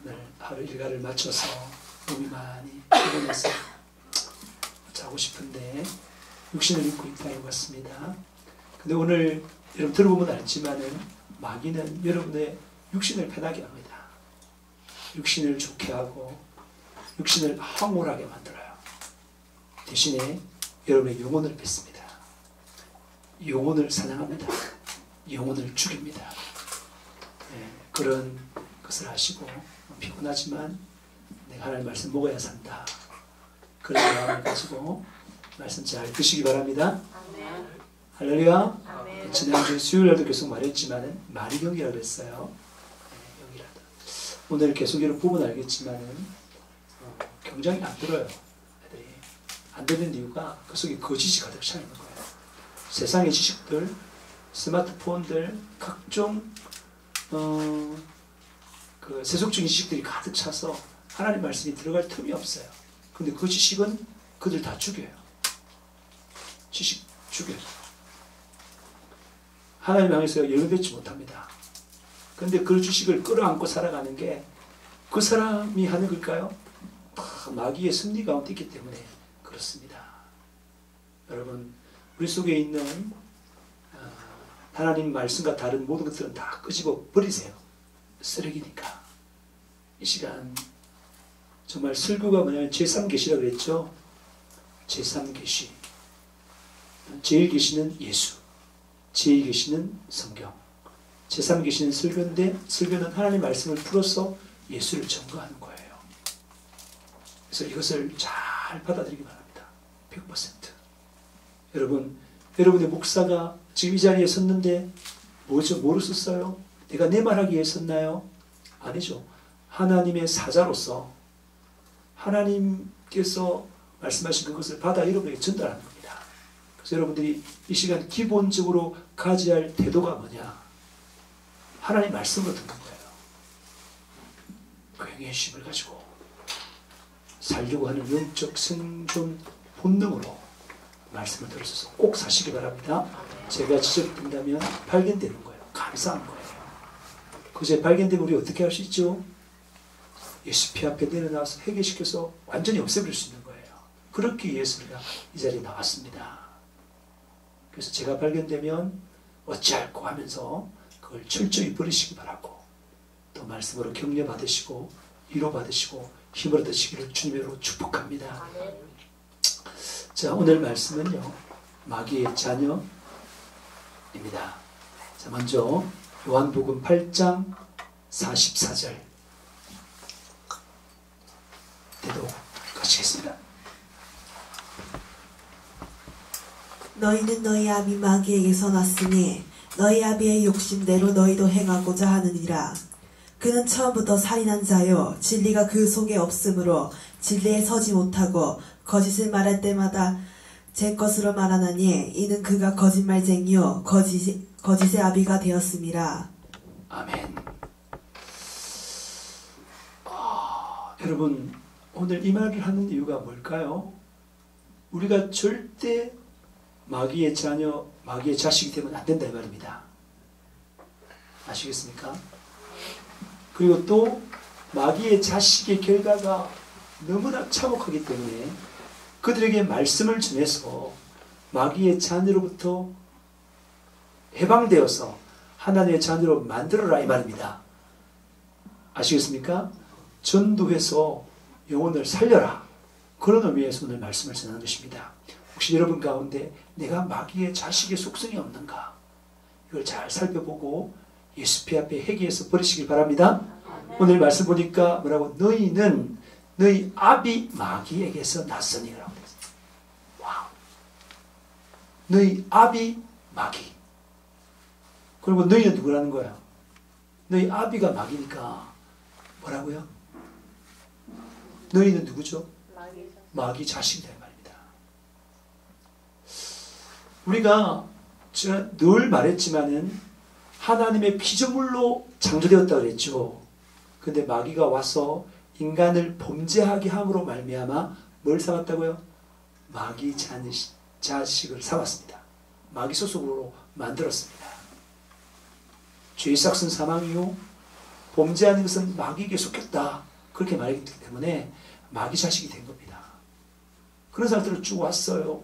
오늘 하루 일과를 마쳐서 몸이 많이 피곤해서 자고 싶은데 육신을 입고 있다는 것 같습니다. 근데 오늘 여러분 들어보면 알지만은 마귀는 여러분의 육신을 편하게 합니다. 육신을 좋게 하고 육신을 황홀하게 만들어요. 대신에 여러분의 영혼을 뺏습니다. 영혼을 사냥합니다. 영혼을 죽입니다. 네, 그런 것을 하시고 피곤하지만 내가 하나님 말씀 먹어야 산다. 그런 마음을 가지고 말씀 잘 드시기 바랍니다. 아멘. 할렐루야. 아멘. 지난주 수요일날도 계속 말했지만은 마리경이라고 했어요. 네, 여기라도. 오늘 계속 여러분 보면 알겠지만은 경장이 안 들어요. 애들이 안 되는 이유가 그 속에 거짓이 가득 차 있는 거예요. 세상의 지식들, 스마트폰들, 각종 그 세속적인 지식들이 가득 차서 하나님 말씀이 들어갈 틈이 없어요. 근데 그 지식은 그들 다 죽여요. 지식 죽여요. 하나님 향해서 열매맺지 못합니다. 근데 그 지식을 끌어안고 살아가는 게 그 사람이 하는 걸까요? 마귀의 섭리 가운데 있기 때문에 그렇습니다. 여러분, 우리 속에 있는 하나님 말씀과 다른 모든 것들은 다 끄집어 버리세요. 쓰레기니까. 이 시간 정말 설교가 뭐냐면 제3계시라고 그랬죠. 제3계시. 제1계시는 예수, 제2계시는 성경, 제3계시는 설교인데 설교는 하나님 말씀을 풀어서 예수를 증거하는 거예요. 그래서 이것을 잘 받아들이기 바랍니다. 100%. 여러분, 여러분의 목사가 지금 이 자리에 섰는데 뭐로 섰어요? 내가 내 말하기 위해 섰나요? 아니죠. 하나님의 사자로서 하나님께서 말씀하신 그것을 받아 여러분에게 전달하는 겁니다. 그래서 여러분들이 이 시간 기본적으로 가져야 할 태도가 뭐냐? 하나님 말씀으로 듣는 거예요. 그 행위심을 가지고 살려고 하는 영적 생존 본능으로 말씀을 들으셔서 꼭 사시기 바랍니다. 제가 지적된다면 발견되는 거예요. 감사한 거예요. 그제 발견되면 우리 어떻게 할 수 있죠? 예수 피 앞에 내려놔서 해결시켜서 완전히 없애버릴 수 있는 거예요. 그렇기 위해서 우리가 이 자리에 나왔습니다. 그래서 제가 발견되면 어찌할꼬 하면서 그걸 철저히 버리시기 바라고, 또 말씀으로 격려 받으시고 위로 받으시고 힘을 얻으시기를 주님으로 축복합니다. 자, 오늘 말씀은요, 마귀의 자녀입니다. 자, 먼저 요한복음 8장 44절 대독 하시겠습니다. 너희는 너희 아비 마귀에게서 났으니 너희 아비의 욕심대로 너희도 행하고자 하느니라. 그는 처음부터 살인한 자요, 진리가 그 속에 없으므로 진리에 서지 못하고 거짓을 말할 때마다 제 것으로 말하나니 이는 그가 거짓말쟁이요 거짓의 아비가 되었음이라. 아멘. 여러분, 오늘 이 말을 하는 이유가 뭘까요? 우리가 절대 마귀의 자녀, 마귀의 자식이 되면 안 된다 이 말입니다. 아시겠습니까? 그리고 또 마귀의 자식의 결과가 너무나 참혹하기 때문에 그들에게 말씀을 전해서 마귀의 자녀로부터 해방되어서 하나님의 자녀로 만들어라 이 말입니다. 아시겠습니까? 전도해서 영혼을 살려라. 그런 의미에서 오늘 말씀을 전하는 것입니다. 혹시 여러분 가운데 내가 마귀의 자식의 속성이 없는가? 이걸 잘 살펴보고 예수 피 앞에 회개해서 버리시길 바랍니다. 오늘 말씀 보니까 뭐라고? 너희는 너희 아비 마귀에게서 났으니라고 했어요. 와우. 너희 아비 마귀. 그리고 너희는 누구라는 거야? 너희 아비가 마귀니까 뭐라고요? 너희는 누구죠? 마귀 자식이다 이 말입니다. 우리가 늘 말했지만은 하나님의 피조물로 창조되었다고 그랬죠. 근데 마귀가 와서 인간을 범죄하게 함으로 말미암아 뭘 삼았다고요? 마귀 자식을 삼았습니다. 마귀 소속으로 만들었습니다. 죄의 삭은 사망이요 범죄하는 것은 마귀에게 속했다. 그렇게 말했기 때문에 마귀 자식이 된 겁니다. 그런 사람들을 쭉 왔어요.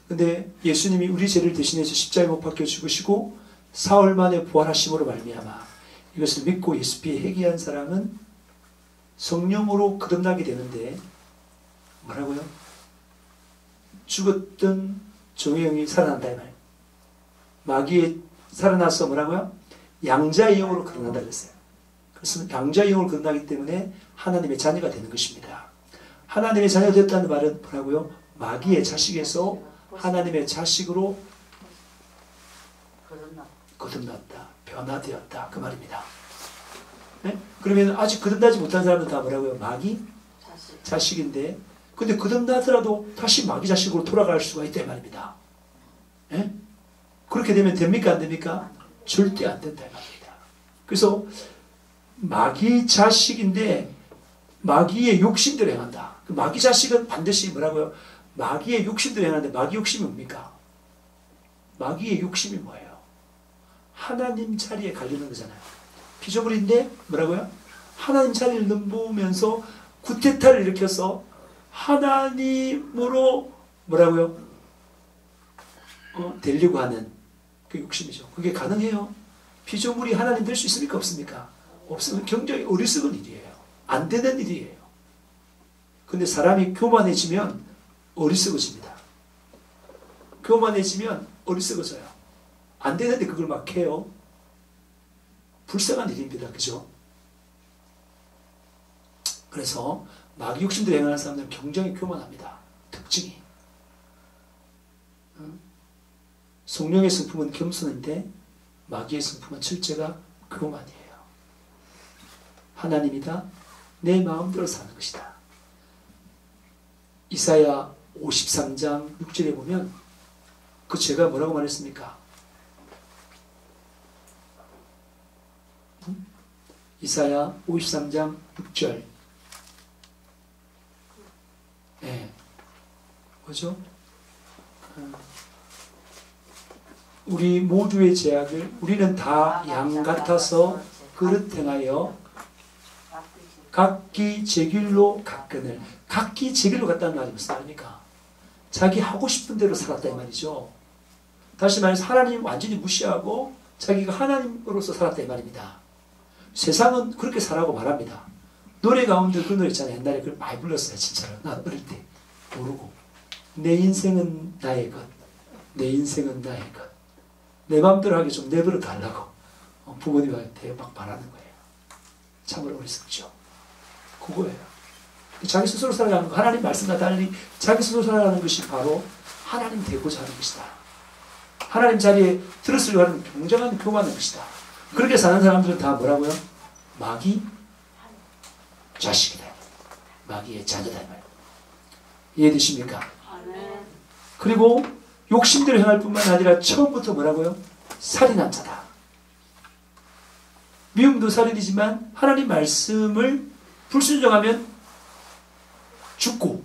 근데 예수님이 우리 죄를 대신해서 십자가에 못 박혀 죽으시고 사흘 만에 부활하심으로 말미암아 이것을 믿고 예수피에 회개한 사람은 성령으로 거듭나게 되는데 뭐라고요? 죽었던 종의 영이 살아난다 이 말. 마귀에 살아나서 뭐라고요? 양자의 영으로 거듭난다 그랬어요. 그래서 양자의 영으로 거듭나기 때문에 하나님의 자녀가 되는 것입니다. 하나님의 자녀가 됐다는 말은 뭐라고요? 마귀의 자식에서 하나님의 자식으로 거듭났다. 변화되었다. 그 말입니다. 네? 그러면 아직 거듭나지 못한 사람은 다 뭐라고요? 마귀 자식인데 근데 거듭나더라도 다시 마귀 자식으로 돌아갈 수가 있다 이 말입니다. 네? 그렇게 되면 됩니까? 안 됩니까? 절대 안 된다 이 말입니다. 그래서 마귀 자식인데 마귀의 욕심대로 행한다. 그 마귀 자식은 반드시 뭐라고요? 마귀의 욕심대로 행하는데 마귀 욕심이 뭡니까? 마귀의 욕심이 뭐예요? 하나님 자리에 갈리는 거잖아요. 피조물인데 뭐라고요? 하나님 자리를 넘보면서 구테타를 일으켜서 하나님으로 뭐라고요? 되려고 하는 그 욕심이죠. 그게 가능해요? 피조물이 하나님 될 수 있습니까? 없습니까? 없으면 굉장히 어리석은 일이에요. 안 되는 일이에요. 근데 사람이 교만해지면 어리석어집니다. 교만해지면 어리석어져요. 안 되는데 그걸 막 해요. 불쌍한 일입니다. 그죠? 그래서 마귀 욕심대로 행하는 사람들은 굉장히 교만합니다. 특징이. 성령의 성품은 겸손인데 마귀의 성품은 철저가 교만이에요. 하나님이다. 내 마음대로 사는 것이다. 이사야 53장 6절에 보면 그 죄가 뭐라고 말했습니까? 이사야 53장 6절. 네. 뭐죠? 우리 모두의 죄악을 우리는 다 양 같아서 그릇 행하여 각기 제 길로 갔거늘. 각기 제 길로 갔다는 말이 무슨 말입니까? 자기 하고 싶은 대로 살았다 이 말이죠. 다시 말해서 하나님 완전히 무시하고 자기가 하나님으로서 살았다 이 말입니다. 세상은 그렇게 살라고 말합니다. 노래 가운데 그 노래 있잖아요. 옛날에 그걸 많이 불렀어요. 진짜로. 나 어릴 때 모르고. 내 인생은 나의 것. 내 인생은 나의 것. 내 마음대로 하게 좀 내버려 달라고 부모님한테 막 말하는 거예요. 참으로 어리석죠. 그거예요. 자기 스스로 살아가는 거, 하나님 말씀과 달리 자기 스스로 살아가는 것이 바로 하나님 되고자 하는 것이다. 하나님 자리에 들었으려고 하는 굉장한 교만한 것이다. 그렇게 사는 사람들은 다 뭐라고요? 마귀 자식이다. 마귀의 자녀다. 이해되십니까? 그리고 욕심대로 행할 뿐만 아니라 처음부터 뭐라고요? 살인한 자다. 미움도 살인이지만 하나님 말씀을 불순종하면 죽고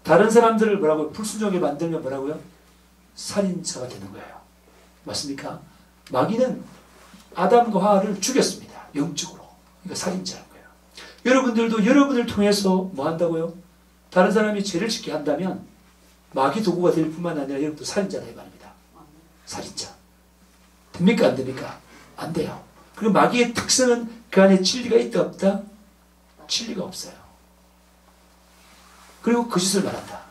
다른 사람들을 뭐라고요? 불순종하게 만들면 뭐라고요? 살인자가 되는 거예요. 맞습니까? 마귀는 아담과 하와를 죽였습니다. 영적으로. 그러니까 살인자인 거예요. 여러분들도 여러분을 통해서 뭐 한다고요? 다른 사람이 죄를 짓게 한다면 마귀 도구가 될 뿐만 아니라 여러분도 살인자다 이 말입니다. 살인자. 됩니까? 안 됩니까? 안 돼요. 그리고 마귀의 특성은 그 안에 진리가 있다 없다? 진리가 없어요. 그리고 거짓을 말한다.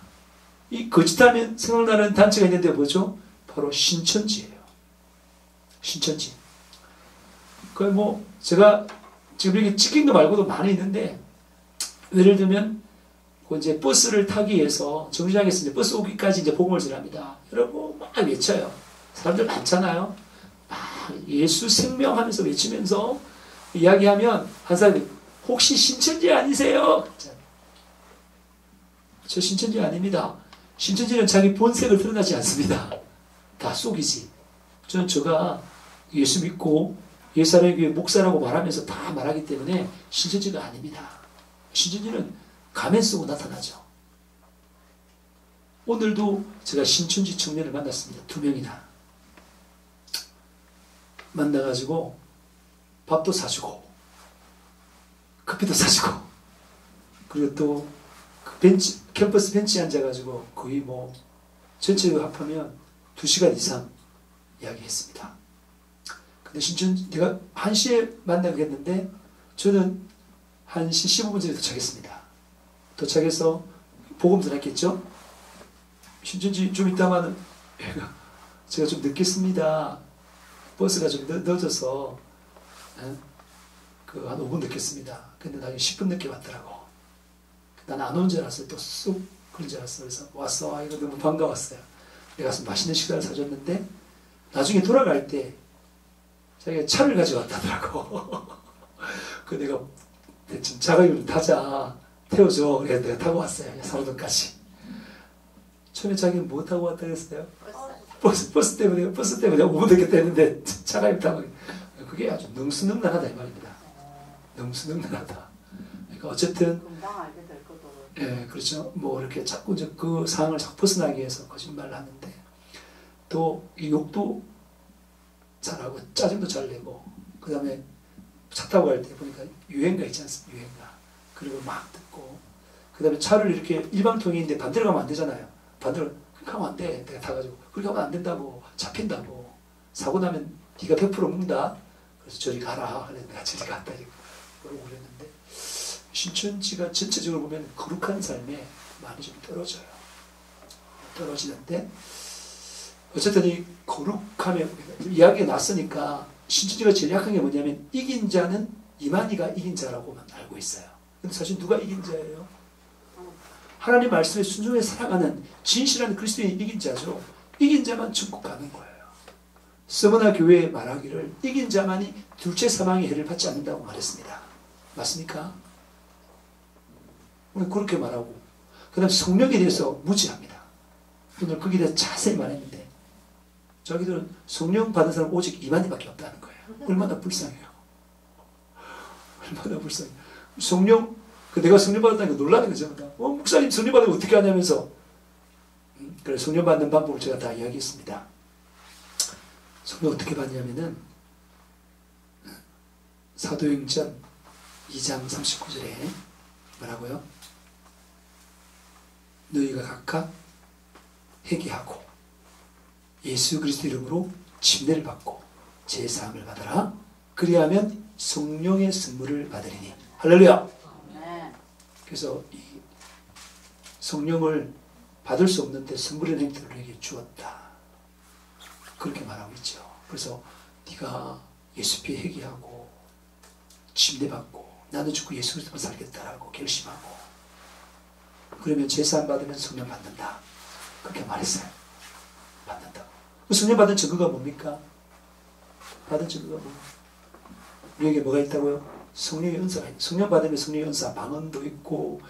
이 거짓하면 생각나는 단체가 있는데 뭐죠? 바로 신천지예요. 신천지. 그 뭐 제가 지금 여기 찍힌 거 말고도 많이 있는데 예를 들면 그 이제 버스를 타기 위해서 정류장에서 이제 버스 오기까지 이제 복음을 전합니다. 여러분 막 외쳐요. 사람들 많잖아요. 막 예수 생명하면서 외치면서 이야기하면 한 사람이 혹시 신천지 아니세요? 저 신천지 아닙니다. 신천지는 자기 본색을 드러나지 않습니다. 다 속이지. 저는 제가 예수 믿고 예수님의 교회 목사라고 말하면서 다 말하기 때문에 신천지가 아닙니다. 신천지는 가면 쓰고 나타나죠. 오늘도 제가 신천지 청년을 만났습니다. 2명이나. 만나가지고 밥도 사주고 커피도 사주고 그리고 또 그 벤치, 캠퍼스 벤치에 앉아가지고 거의 뭐 전체로 합하면 2시간 이상 이야기했습니다. 근데 신천지 내가 1시에 만나겠는데 저는 1시 15분 전에 도착했습니다. 도착해서 복음 전했겠죠? 신천지 좀 있다가는 제가 좀 늦겠습니다. 버스가 좀 늦어서 한 5분 늦겠습니다. 근데 나중에 10분 늦게 왔더라고. 난 안 온 줄 알았어요. 또 쑥 그런 줄 알았어요. 그래서 왔어. 이거 너무 반가웠어요. 내가 맛있는 식사를 사줬는데 나중에 돌아갈 때 자기가 차를 가져왔다더라고. 그 내가 대충 자가용을 타자 태워줘. 그래서 내가 타고 왔어요. 사로동까지. 처음에 자기는 뭐 타고 왔다 그랬어요? 버스 때문에 5분 늦겠다 했는데 차가 타고 그게 아주 능수능란하다 이 말입니다. 능수능란하다. 그러니까 어쨌든 금방 알게 될 것도. 예, 그렇죠. 뭐 이렇게 자꾸 이제 그 상황을 자꾸 벗어나기 위해서 거짓말을 하는데 또 이 욕도 잘하고 짜증도 잘 내고 그 다음에 차 타고 갈 때 보니까 유행가 있지 않습니까? 유행가. 그리고 막 듣고 그 다음에 차를 이렇게 일방통행인데 반대로 가면 안 되잖아요. 반대로 그렇게 하면 안 돼. 내가 타가지고 그렇게 하면 안 된다고 잡힌다고 사고 나면 네가 100% 묵는다. 그래서 저리 가라. 그래서 내가 저리 갔다 그러고 그랬는데 신천지가 전체적으로 보면 거룩한 삶에 많이 좀 떨어지는데 어쨌든 이 거룩함에 이야기가 났으니까 신천지가 제일 약한 게 뭐냐면 이긴 자는 이만희가 이긴 자라고만 알고 있어요. 근데 사실 누가 이긴 자예요? 하나님 말씀에 순종해 살아가는 진실한 그리스도인이 이긴 자죠. 이긴 자만 천국 가는 거예요. 서머나 교회에 말하기를 이긴 자만이 둘째 사망의 해를 받지 않는다고 말했습니다. 맞습니까? 우리 그렇게 말하고 그 다음 성령에 대해서 무지합니다. 오늘 거기에 대해서 자세히 말했는데 자기들은 성령 받은 사람 오직 이만희밖에 없다는 거예요. 얼마나 불쌍해요. 얼마나 불쌍해요. 성령 내가 성령 받았다니까 놀라는 거죠. 목사님 성령 받으면 어떻게 하냐면서 그래 성령 받는 방법을 제가 다 이야기했습니다. 성령 어떻게 받냐면은 사도행전 2장 39절에 뭐라고요? 너희가 각각 회개하고 예수 그리스도 이름으로 침례를 받고 제사함을 받아라. 그리하면 성령의 선물을 받으리니. 할렐루야. 그래서 이 성령을 받을 수 없는데 선물의 행태를 우리에게 주었다. 그렇게 말하고 있죠. 그래서 네가 예수께 회개하고 침례받고 나는 죽고 예수 그리스도만 살겠다라고 결심하고 그러면 제사함 받으면 성령 받는다. 그렇게 말했어요. 받는다고. 성령 받은 증거가 뭡니까? 받은 증거가 뭐? 우리에게 뭐가 있다고요? 성령의 은사가 있어요. 성령 받으면 성령의 은사, 방언도 있고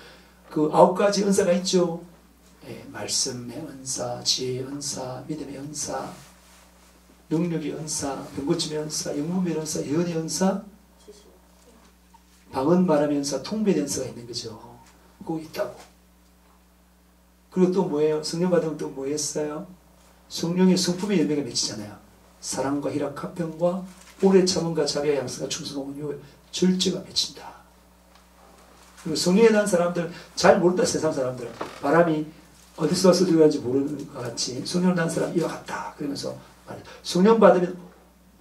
그 9가지 은사가 있죠. 예, 말씀의 은사, 지혜의 은사, 믿음의 은사, 능력의 은사, 병고침의 은사, 영문의 은사, 예언의 은사, 방언 말하는 은사, 통변의 은사가 있는 거죠. 그거 있다고. 그리고 또 뭐예요? 성령 받으면 또 뭐 했어요? 성령의 성품의 열매가 맺히잖아요. 사랑과 희락, 화평과 오래 참음과 자비와 양선과 충성과 온유, 절제가 맺힌다. 그리고 성령에 대한 사람들 잘 모른다. 세상 사람들 바람이 어디서 와서 들어가는지 모르는 것 같이 성령을 난 사람 이와 같다. 그러면서 성령 받으면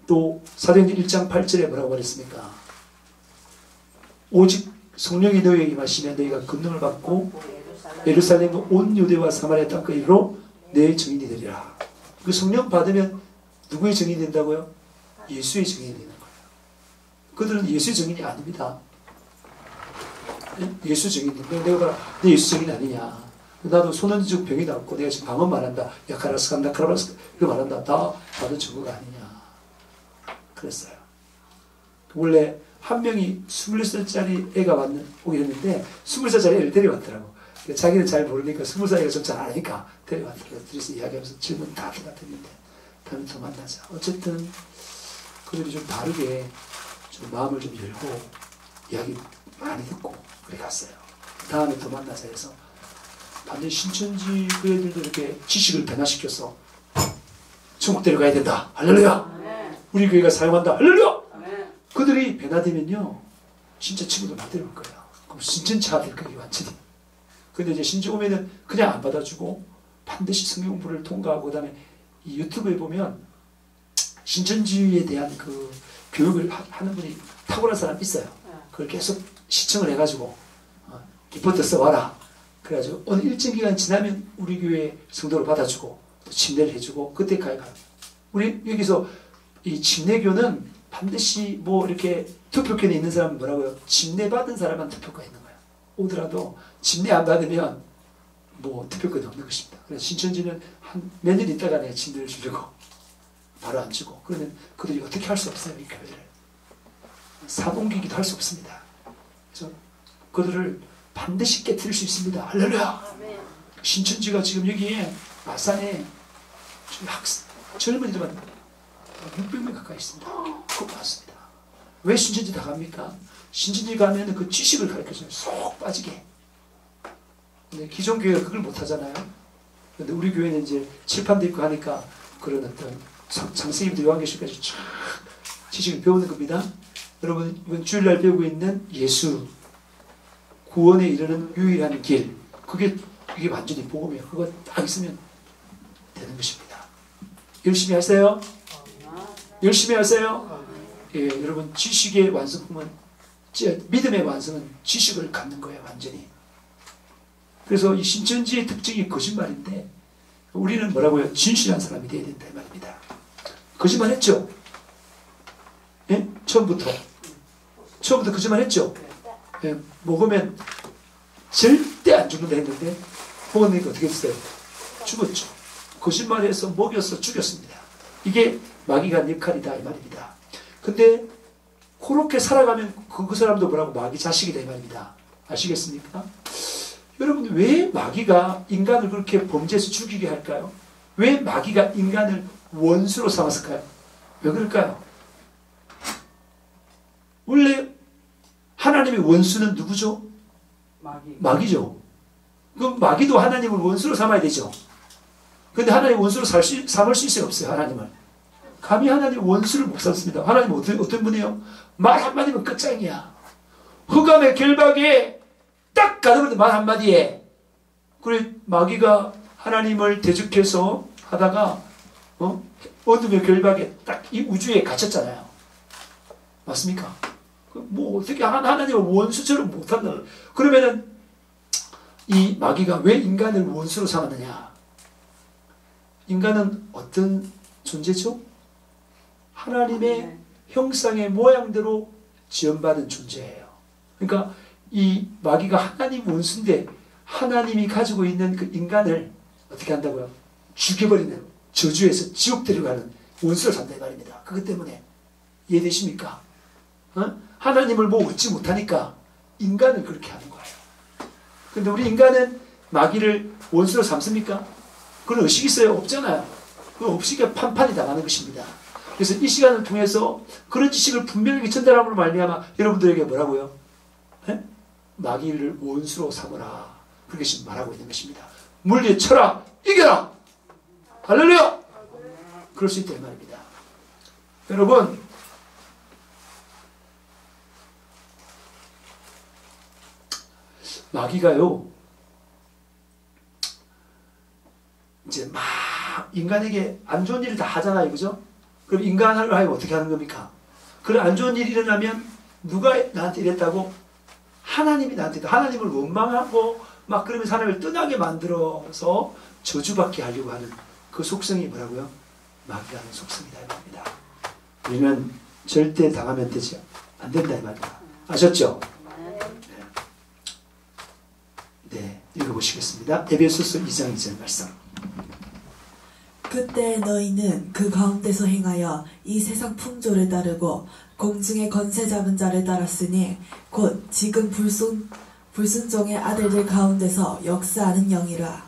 또 사도행전 1장 8절에 뭐라고 말했습니까? 오직 성령이 너희에게 임하시면 너희가 권능을 받고 예루살렘과 온 유대와 사마리아 땅끝으로 내 증인이 되리라. 그 성령 받으면 누구의 증인이 된다고요? 예수의 증인이 되는 거예요. 그들은 예수의 증인이 아닙니다. 예수 증인. 내가 봐라. 내 예수 증인 아니냐. 나도 손은지적 병이 낫고 내가 지금 방언 말한다. 야카라스 간다 카라바스 이거 말한다. 다 받은 증거가 아니냐. 그랬어요. 원래 한 명이 20살짜리 애가 오게 했는데 20살짜리 애를 데려왔더라고. 자기는 잘 모르니까 20살이가 좀 잘 아니까 데려왔더라고. 그래서 이야기하면서 질문 다 대답했는데 다음에 또 만나자. 어쨌든 그들이 좀 다르게 좀 마음을 좀 열고 이야기 많이 듣고 그래 갔어요. 다음에 또 만나자 해서 반드시 신천지 교회들도 이렇게 지식을 변화시켜서 천국 데려가야 된다. 할렐루야. 우리 교회가 사용한다. 할렐루야. 그들이 변화되면요 진짜 친구들 만들어올 거예요. 그럼 신천지화 될 거예요 완전히. 근데 이제 신청 오면은 그냥 안 받아주고 반드시 성경 공부를 통과하고, 그 다음에 이 유튜브에 보면 신천지에 대한 그 교육을 하는 분이 탁월한 사람 있어요. 그걸 계속 시청을 해가지고 리포트 써와라. 그래가지고 어느 일정 기간 지나면 우리 교회 성도를 받아주고 또 침례를 해주고 그때 가요. 우리 여기서 이 침례교는 반드시 뭐 이렇게 투표권이 있는 사람은 뭐라고요? 침례 받은 사람만 투표가 있는 거예요. 오더라도 침례 안 받으면 뭐 투표권이 없는 것입니다. 그래서 신천지는 한 몇 년 있다가 내가 침례를 주려고 바로 안 주고, 그러면 그들이 어떻게 할 수 없어요. 이 교회를 사동기기도 할 수 없습니다. 그래서 그들을 반드시 깨트릴 수 있습니다. 할렐루야. 신천지가 지금 여기에 마산에 젊은이들만 600명 가까이 있습니다. 그거 맞습니다. 왜 신천지 다 갑니까? 신천지 가면 그 지식을 가르쳐줘요. 쏙 빠지게. 근데 기존 교회가 그걸 못 하잖아요. 근데 우리 교회는 이제 칠판도 있고 하니까 그런 어떤 장생님도 요한계시까지 쫙 지식을 배우는 겁니다. 여러분, 이번 주일날 배우고 있는 예수, 구원에 이르는 유일한 길, 이게 완전히 복음이에요. 그거 딱 있으면 되는 것입니다. 열심히 하세요. 열심히 하세요. 예, 여러분, 지식의 완성품은, 믿음의 완성은 지식을 갖는 거예요, 완전히. 그래서 이 신천지의 특징이 거짓말인데, 우리는 뭐라고요? 진실한 사람이 되어야 된다, 이 말입니다. 거짓말 했죠? 예? 처음부터 거짓말 했죠? 예, 먹으면 절대 안 죽는다 했는데, 먹었으니까 어떻게 됐어요? 죽었죠. 거짓말해서 먹여서 죽였습니다. 이게 마귀가 한 역할이다, 이 말입니다. 근데 그렇게 살아가면 그 사람도 뭐라고? 마귀 자식이다, 이 말입니다. 아시겠습니까? 여러분, 왜 마귀가 인간을 그렇게 범죄해서 죽이게 할까요? 왜 마귀가 인간을 원수로 삼았을까요? 왜 그럴까요? 원래 하나님의 원수는 누구죠? 마귀죠. 그럼 마귀도 하나님을 원수로 삼아야 되죠. 근데 하나님 원수로 삼을 수 있어요, 없어요? 하나님을 감히 하나님 원수를 못 삼습니다. 하나님은 어떤 분이에요? 말 한마디면 끝장이야. 흑암의 결박에 딱 가둬버린 말 한마디에. 그래, 마귀가 하나님을 대적해서 하다가 어둠의 결박에 딱 이 우주에 갇혔잖아요. 맞습니까? 뭐 어떻게 하나님을 원수처럼 못한다. 그러면은 이 마귀가 왜 인간을 원수로 삼았느냐? 인간은 어떤 존재죠? 하나님의 형상의 모양대로 지음받은 존재예요. 그러니까 이 마귀가 하나님 원수인데 하나님이 가지고 있는 그 인간을 어떻게 한다고요? 죽여버리는, 저주에서 지옥 데려가는 원수를 산다 이 말입니다. 그것 때문에. 이해되십니까? 하나님을 뭐 얻지 못하니까 인간을 그렇게 하는 거예요. 근데 우리 인간은 마귀를 원수로 삼습니까? 그런 의식이 있어요? 없잖아요. 그 의식에 판판이 당하는 것입니다. 그래서 이 시간을 통해서 그런 지식을 분명하게 전달함으로 말미암아 여러분들에게 뭐라고요? 마귀를 원수로 삼으라. 그렇게 지금 말하고 있는 것입니다. 물리쳐라, 이겨라. 할렐루야. 그럴 수 있다 이 말입니다. 여러분, 마귀가요 이제 막 인간에게 안 좋은 일을 다 하잖아요, 그죠? 그럼 인간을 하여 어떻게 하는 겁니까? 그런 안 좋은 일이 일어나면 누가 나한테 이랬다고? 하나님이 나한테, 하나님을 원망하고 막 그러면서 하나님을 떠나게 만들어서 저주받게 하려고 하는 그 속성이 뭐라고요? 마귀가 하는 속성이다 이 말입니다. 우리는 절대 당하면 되지 안 된다 이 말입니다. 아셨죠? 네, 읽어보시겠습니다. 에베소서 2장 2절 말씀. 그때 너희는 그 가운데서 행하여 이 세상 풍조를 따르고 공중의 권세 잡은 자를 따랐으니 곧 지금 불순종의 아들들 가운데서 역사하는 영이라.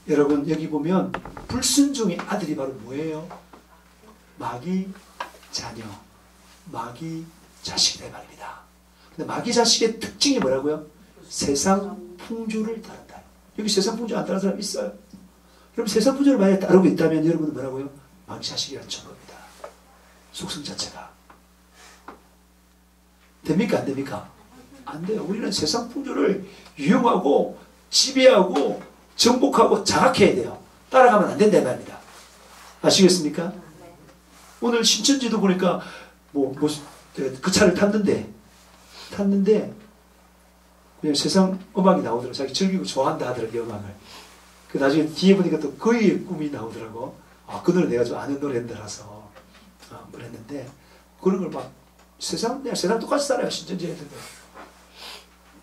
여러분, 여기 보면 불순종의 아들이 바로 뭐예요? 마귀 자녀, 마귀 자식이다 말입니다. 근데 마귀 자식의 특징이 뭐라고요? 세상 풍조를 따른다. 여기 세상 풍조 안 따르는 사람 있어요? 그럼 세상 풍조를 만약에 따르고 있다면 여러분은 뭐라고요? 망자식이라는 증거입니다. 속성 자체가. 됩니까? 안 됩니까? 안 돼요. 우리는 세상 풍조를 유용하고 지배하고 정복하고 장악해야 돼요. 따라가면 안 된다는 말입니다. 아시겠습니까? 오늘 신천지도 보니까 그 차를 탔는데 그냥 세상 음악이 나오더라고. 자기 즐기고 좋아한다 하더라고, 음악을. 그 나중에 뒤에 보니까 또 거의 꿈이 나오더라고. 아, 그 노래 내가 좀 아는 노래인데라서 그랬는데 그런 걸 막 그냥 세상 똑같이 살아요. 신천지 애들도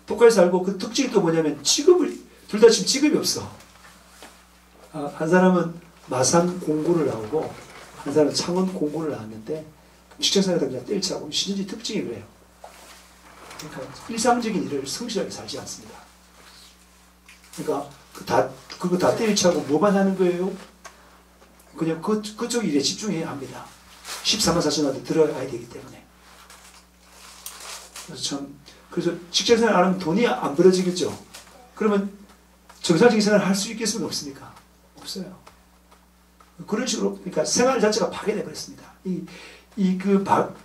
똑같이 살고, 그 특징이 또 뭐냐면 둘 다 지금 직업이 없어. 한 사람은 마산 공고를 나오고 한 사람은 창원 공고를 나왔는데 직장생활하다 그냥 떼일치하고. 신천지 특징이 그래요. 그러니까 일상적인 일을 성실하게 살지 않습니다. 그러니까 그거 다 떼일치하고 뭐만 하는 거예요? 그냥 그쪽 일에 집중해야 합니다. 14만 4천원한테 들어가야 되기 때문에. 그래서 직장생활 안 하면 돈이 안 벌어지겠죠. 그러면 정상적인 생활을 할 수 있겠습니까? 없습니까? 없어요. 그런 식으로, 그러니까 생활 자체가 파괴돼 버렸습니다.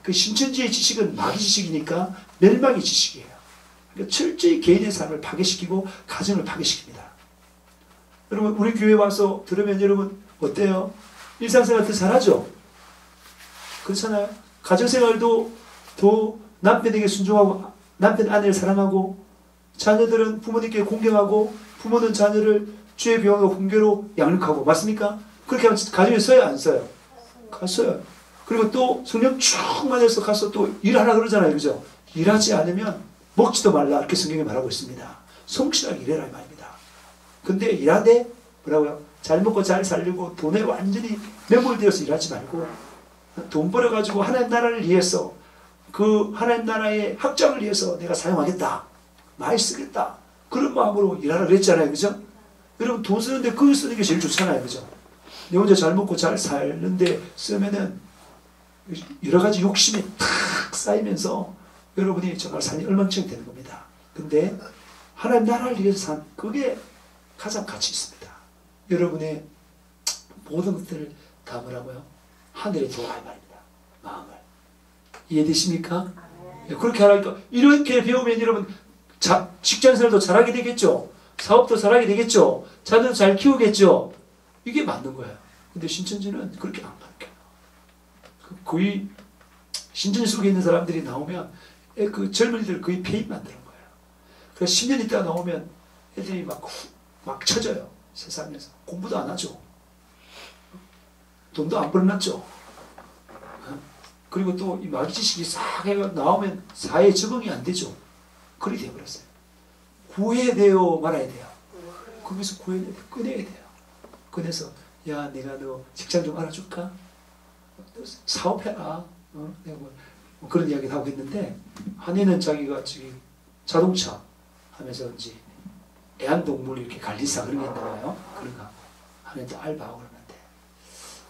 그 신천지의 지식은 마귀 지식이니까 멸망의 지식이에요. 그러니까 철저히 개인의 삶을 파괴시키고 가정을 파괴시킵니다. 여러분, 우리 교회 와서 들으면 여러분 어때요? 일상생활 더 잘하죠? 그렇잖아요. 가정생활도 더 남편에게 순종하고 남편 아내를 사랑하고, 자녀들은 부모님께 공경하고, 부모는 자녀를 주의 병으로 훈계로 양육하고. 맞습니까? 그렇게 하면 가정에 써요, 안 써요? 갔어요. 그리고 또 성령 충만해서 가서 또 일하라 그러잖아요. 그죠? 일하지 않으면 먹지도 말라, 이렇게 성경에 말하고 있습니다. 성실하게 일해라 이 말입니다. 근데 일하되 뭐라고요? 잘 먹고 잘 살려고 돈에 완전히 매몰되어서 일하지 말고, 돈 벌어가지고 하나님 나라를 위해서, 그 하나님 나라의 확장을 위해서 내가 사용하겠다, 많이 쓰겠다, 그런 마음으로 일하라 그랬잖아요. 그죠? 여러분, 돈 쓰는데 그거 쓰는 게 제일 좋잖아요. 그죠? 내 혼자 잘 먹고 잘 살는데 쓰면은 여러 가지 욕심이 탁 쌓이면서 여러분이 정말 삶이 엉망진창이 되는 겁니다. 근데 하나님 나라를 위해서 산, 그게 가장 가치 있습니다. 여러분의 모든 것들을 다 뭐라고요? 하늘에 두어라 이 말입니다. 마음을. 이해되십니까? 네, 그렇게 하라니까. 이렇게 배우면 여러분 직장생활도 잘하게 되겠죠. 사업도 잘하게 되겠죠. 자녀도 잘 키우겠죠. 이게 맞는 거예요. 근데 신천지는 그렇게 안 가르쳐요. 거의 신천지 속에 있는 사람들이 나오면 그 젊은이들 거의 폐인 만드는 거예요. 그래서 10년 있다가 나오면 애들이 막 쳐져요. 세상에서. 공부도 안 하죠. 돈도 안 벌어놨죠. 그리고 또 이 마귀 지식이 싹 해가 나오면 사회에 적응이 안 되죠. 그리 되어버렸어요. 구해야 돼요, 말아야 돼요. 거기서 구해야 돼요. 꺼내야 돼요. 꺼내서, 야, 내가 너 직장 좀 알아줄까? 사업해라. 내가 뭐 그런 이야기를 하고 있는데, 한 해는 자기가 자동차 하면서 이제 애완동물 이렇게 관리사 그런 게 있나 봐요. 그런가. 한 해도 알바하고 그러는데,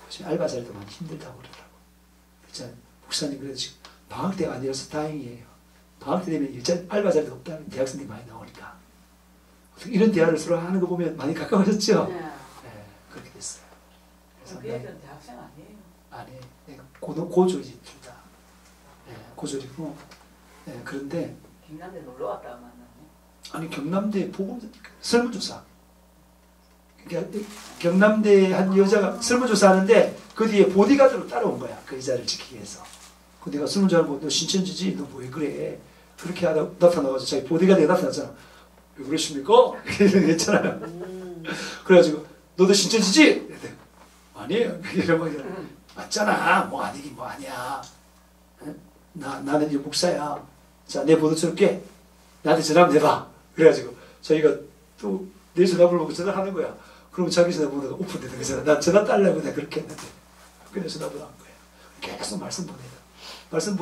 요즘 알바 자리도 많이 힘들다고 그러더라고. 그렇잖아요. 목사님, 그래도 지금 방학 때가 아니라서 다행이에요. 방학 때 되면 알바 자리도 없다. 대학생들이 많이 나오니까. 이런 대화를 서로 하는 거 보면 많이 가까워졌죠? 네. 네, 그렇게 됐어요. 그래서 그 애들은 대학생 아니에요? 아니, 고졸이지, 둘 다. 네, 고졸이고. 네, 그런데. 경남대 놀러 왔다 만났네. 아니, 경남대 설문조사. 그러니까 경남대 한 여자가 설문조사 하는데 그 뒤에 보디가드로 따라온 거야. 그 여자를 지키기 위해서. 그 내가 설문조사를 보고, 너 신천지지? 너 왜 그래? 그렇게 하다 나타나가지고 자기 보디가드가 나타났잖아. 왜 그러십니까? 이런 거 했잖아요. 그래가지고, 너도 신천지지? 아니에요. 이러면, 맞잖아. 뭐 아니긴 뭐 아니야. 나는 이제 목사야. 자, 내 번호 줄게. 나한테 전화 한번 해봐. 그래가지고, 저희가 또 내 전화번호 보고 전화하는 거야. 그러면 자기 전화번호가 오픈되는 거잖아. 난 전화 달라고 내가 그렇게 했는데. 그래 전화번호 한 거예요. 계속 말씀 보내요. 말씀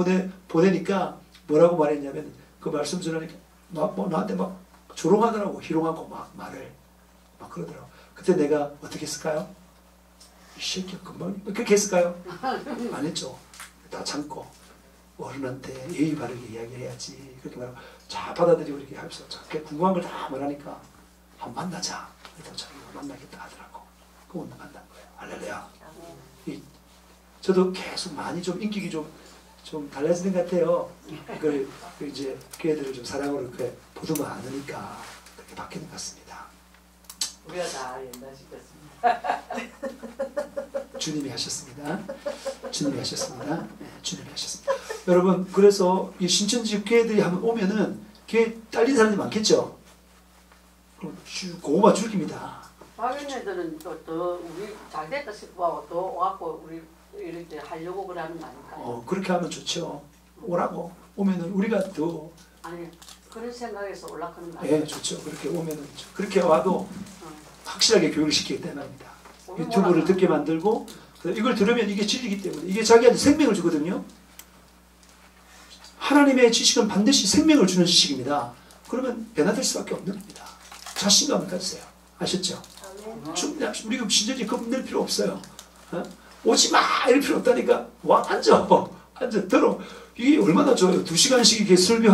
보내니까 뭐라고 말했냐면, 그 말씀 전하니까, 나한테 막 조롱하더라고. 희롱하고 막 말을. 막 그러더라고. 그때 내가 어떻게 했을까요? 이 새끼 금방, 그렇게 했을까요? 안 했죠. 다 참고. 어른한테 예의 바르게 이야기해야지. 그렇게 말하고, 잘 받아들이고 이렇게 하면서 궁금한 걸 다 말하니까 한번 만나자. 그래서 자기가 만나겠다 하더라고. 그 오늘 만난 거예요. 할렐루야. 저도 계속 많이 좀 인격이 좀 달라지는 것 같아요. 그 이제 교회들을 좀 사랑으로 그렇게 보듬어 안으니까 그렇게 바뀌는 것 같습니다. 우리가 다 옛날 시켰습니다. 주님이 하셨습니다. 주님이 하셨습니다. 네, 주님이 하셨습니다. 여러분, 그래서 이 신천지 교회들이 한번 오면은 교회 딸린 사람들이 많겠죠? 그럼 고구마 줄깁니다. 작은 애들은 또 우리 잘 됐다 싶어 또 와갖고 우리 이렇게 하려고 그러는 거 아닐까요? 그렇게 하면 좋죠. 오라고. 오면은 우리가 더. 아니 그런 생각에서 올라가는 거 아니에요? 예, 좋죠. 그렇게 오면은. 그렇게 와도 확실하게 교육을 시키기 때문입니다. 유튜브를 듣게 만들고, 이걸 들으면 이게 진리이기 때문에, 이게 자기한테 생명을 주거든요. 하나님의 지식은 반드시 생명을 주는 지식입니다. 그러면 변화될 수밖에 없는 겁니다. 자신감을 가지세요. 아셨죠? 우리가 신전지 겁낼 필요 없어요. 오지 마! 이럴 필요 없다니까. 와, 앉아! 앉아, 들어. 이게 얼마나 좋아요. 2시간씩 이렇게 설교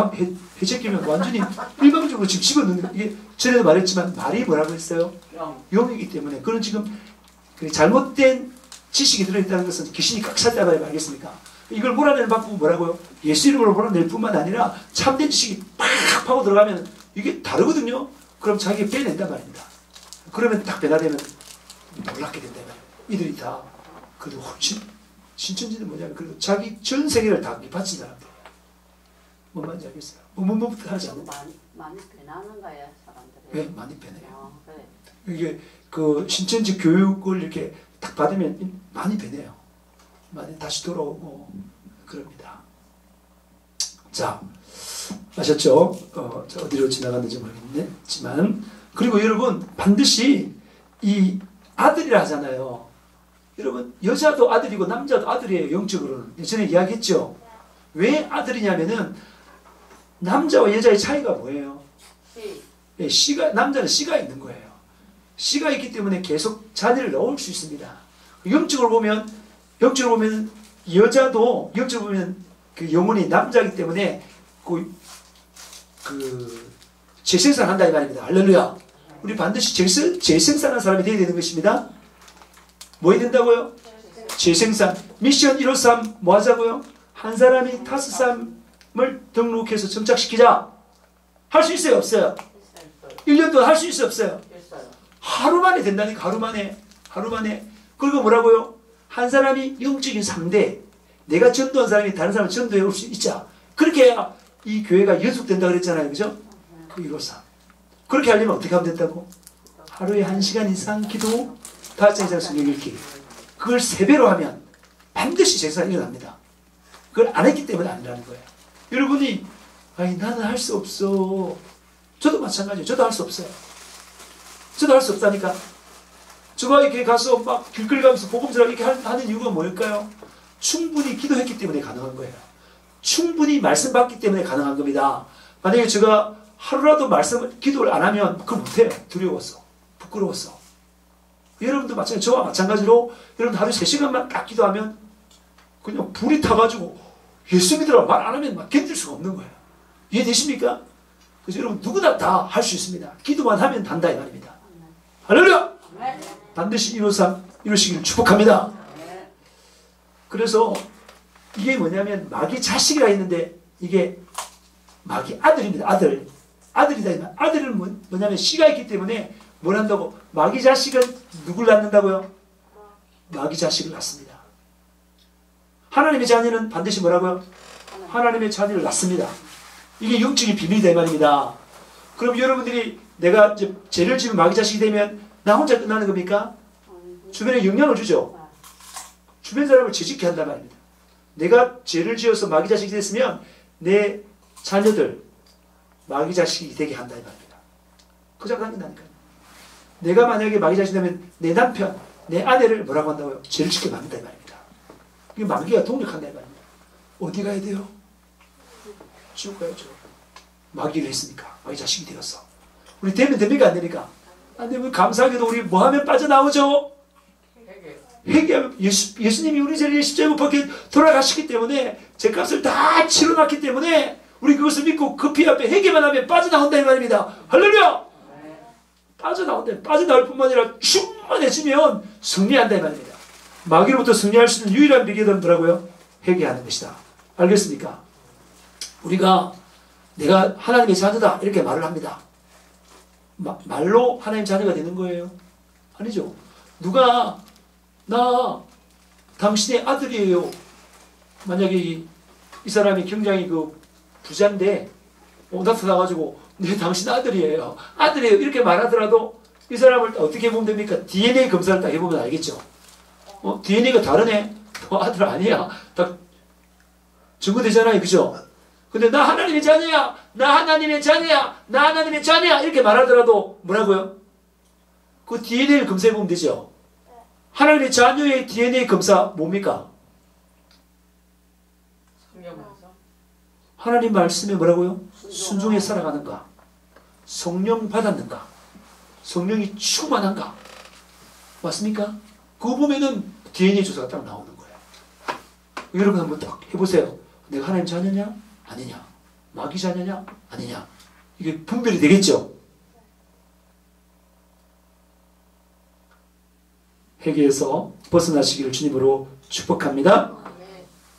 해제끼면 완전히 일방적으로 지금 집어넣는, 이게 전에도 말했지만 말이 뭐라고 했어요? 영이기 때문에. 그런 지금 잘못된 지식이 들어있다는 것은 귀신이 꽉 찼다 말이 알겠습니까? 이걸 몰아내는 방법은 뭐라고요? 예수 이름으로 몰아낼 뿐만 아니라 참된 지식이 팍 파고 들어가면 이게 다르거든요? 그럼 자기가 빼낸단 말입니다. 그러면 딱 변화되면 놀랍게 된다 말이에요. 이들이 다 그래도 훨씬 신천지는 뭐냐면 그래도 자기 전 세계를 다 바친 사람들이에요. 뭔 말인지 알겠어요? 뭐부터 하지 않아요? 많이 변하는 거야 사람들이. 네, 많이 변해요. 그래. 이게 그 신천지 교육을 이렇게 딱 받으면 많이 변해요. 많이 다시 돌아오고 그럽니다. 자, 아셨죠? 어디로 지나갔는지 모르겠지만, 그리고 여러분 반드시 이 아들이라 하잖아요. 여러분 여자도 아들이고 남자도 아들이에요. 영적으로는. 예전에 이야기했죠. 왜 아들이냐면은 남자와 여자의 차이가 뭐예요? 남자는 씨가 있는 거예요. 씨가 있기 때문에 계속 자녀를 낳을 수 있습니다. 영적으로 보면 여자도 영적으로 보면 그 영혼이 남자이기 때문에 재생산 한다 이 말입니다. 할렐루야. 우리 반드시 재생산한 사람이 되어야 되는 것입니다. 뭐 해야 된다고요? 재생산. 미션 153 뭐 하자고요? 한 사람이 5사람을 등록해서 정착시키자. 할 수 있어요? 없어요? 1년 동안 할 수 있어요? 없어요? 하루 만에 된다니까. 하루 만에. 그리고 뭐라고요? 한 사람이 영적인 상대, 내가 전도한 사람이 다른 사람을 전도해 올 수 있자. 그렇게 해야 이 교회가 연속된다 그랬잖아요. 그죠? 그 153. 그렇게 하려면 어떻게 하면 된다고? 하루에 1시간 이상 기도, 5장 이상 성경 읽기. 그걸 3배로 하면 반드시 재산이 일어납니다. 그걸 안 했기 때문에 안 일어나는 거예요. 여러분이 아니 나는 할 수 없어. 저도 마찬가지예요. 저도 할 수 없어요. 저도 할 수 없다니까. 저가 이렇게 가서 막 길거리 가면서 복음서를 이렇게 하는 이유가 뭘까요? 충분히 기도했기 때문에 가능한 거예요. 충분히 말씀 받기 때문에 가능한 겁니다. 만약에 제가 하루라도 기도를 안 하면 그걸 못해요. 두려워서. 부끄러워서. 여러분도 마찬가지로 저와 마찬가지로 여러분 하루 3시간만 딱 기도하면 그냥 불이 타가지고 예수 믿으라고 말 안 하면 막 견딜 수가 없는 거예요. 이해되십니까? 그래서 여러분 누구나 다 할 수 있습니다. 기도만 하면 단다 이 말입니다. 할렐루야! 반드시 이루시기를 축복합니다. 그래서 이게 뭐냐면 마귀 자식이라 했는데 이게 마귀 아들입니다. 아들이다. 아들은 뭐냐면 씨가 있기 때문에 뭘 한다고? 마귀 자식은 누굴 낳는다고요? 마귀 자식을 낳습니다. 하나님의 자녀는 반드시 뭐라고요? 하나님의 자녀를 낳습니다. 이게 영적인 비밀이다 이 말입니다. 그럼 여러분들이 내가 이제 죄를 지으면 마귀 자식이 되면 나 혼자 끝나는 겁니까? 주변에 영향을 주죠. 주변 사람을 재짓게 한단 말입니다. 내가 죄를 지어서 마귀 자식이 됐으면 내 자녀들 마귀 자식이 되게 한다 이 말입니다. 그 장난이라니까요. 내가 만약에 마귀 자식이 되면 내 남편, 내 아내를 뭐라고 한다고요? 죄를 짓게 만든다 이 말입니다. 이게 마귀가 동력한다 이 말입니다. 어디 가야 돼요? 지옥 가야죠. 마귀를 했으니까 마귀 자식이 되었어. 우리 되면 됩니까? 안 됩니까? 안 되면 감사하게도 우리 뭐 하면 빠져나오죠? 회개하면 예수님이 우리 죄를 십자가에 못 박혀 돌아가시기 때문에 죄값을 다 치러놨기 때문에 우리 그것을 믿고 그 피 앞에 회개만 하면 빠져나온다 이 말입니다. 할렐루야! 빠져나온다. 빠져나올 뿐만 아니라 충만해지면 승리한다 이 말입니다. 마귀로부터 승리할 수 있는 유일한 비결은 뭐라고요? 회개하는 것이다. 알겠습니까? 우리가 내가 하나님의 자녀다 이렇게 말을 합니다. 말로 하나님 자녀가 되는 거예요? 아니죠. 누가 나 당신의 아들이에요. 만약에 이 사람이 굉장히 그 부자인데 나타나가지고 네 당신 아들이에요. 아들이에요. 이렇게 말하더라도 이 사람을 어떻게 보면 됩니까? DNA 검사를 딱 해보면 알겠죠. DNA가 다르네. 너 아들 아니야. 딱 증거되잖아요. 그죠? 근데 나 하나님의 자녀야. 나 하나님의 자녀야. 나 하나님의 자녀야. 이렇게 말하더라도 뭐라고요? 그 DNA를 검사해보면 되죠. 하나님의 자녀의 DNA 검사 뭡니까? 하나님 말씀에 뭐라고요? 순종해 살아가는가? 성령 받았는가? 성령이 충만한가? 맞습니까? 그거 보면은 DNA 조사가 딱 나오는 거예요. 여러분 한번 딱 해보세요. 내가 하나님 자녀냐? 아니냐? 마귀 자녀냐? 아니냐? 이게 분별이 되겠죠? 회개에서 벗어나시기를 주님으로 축복합니다.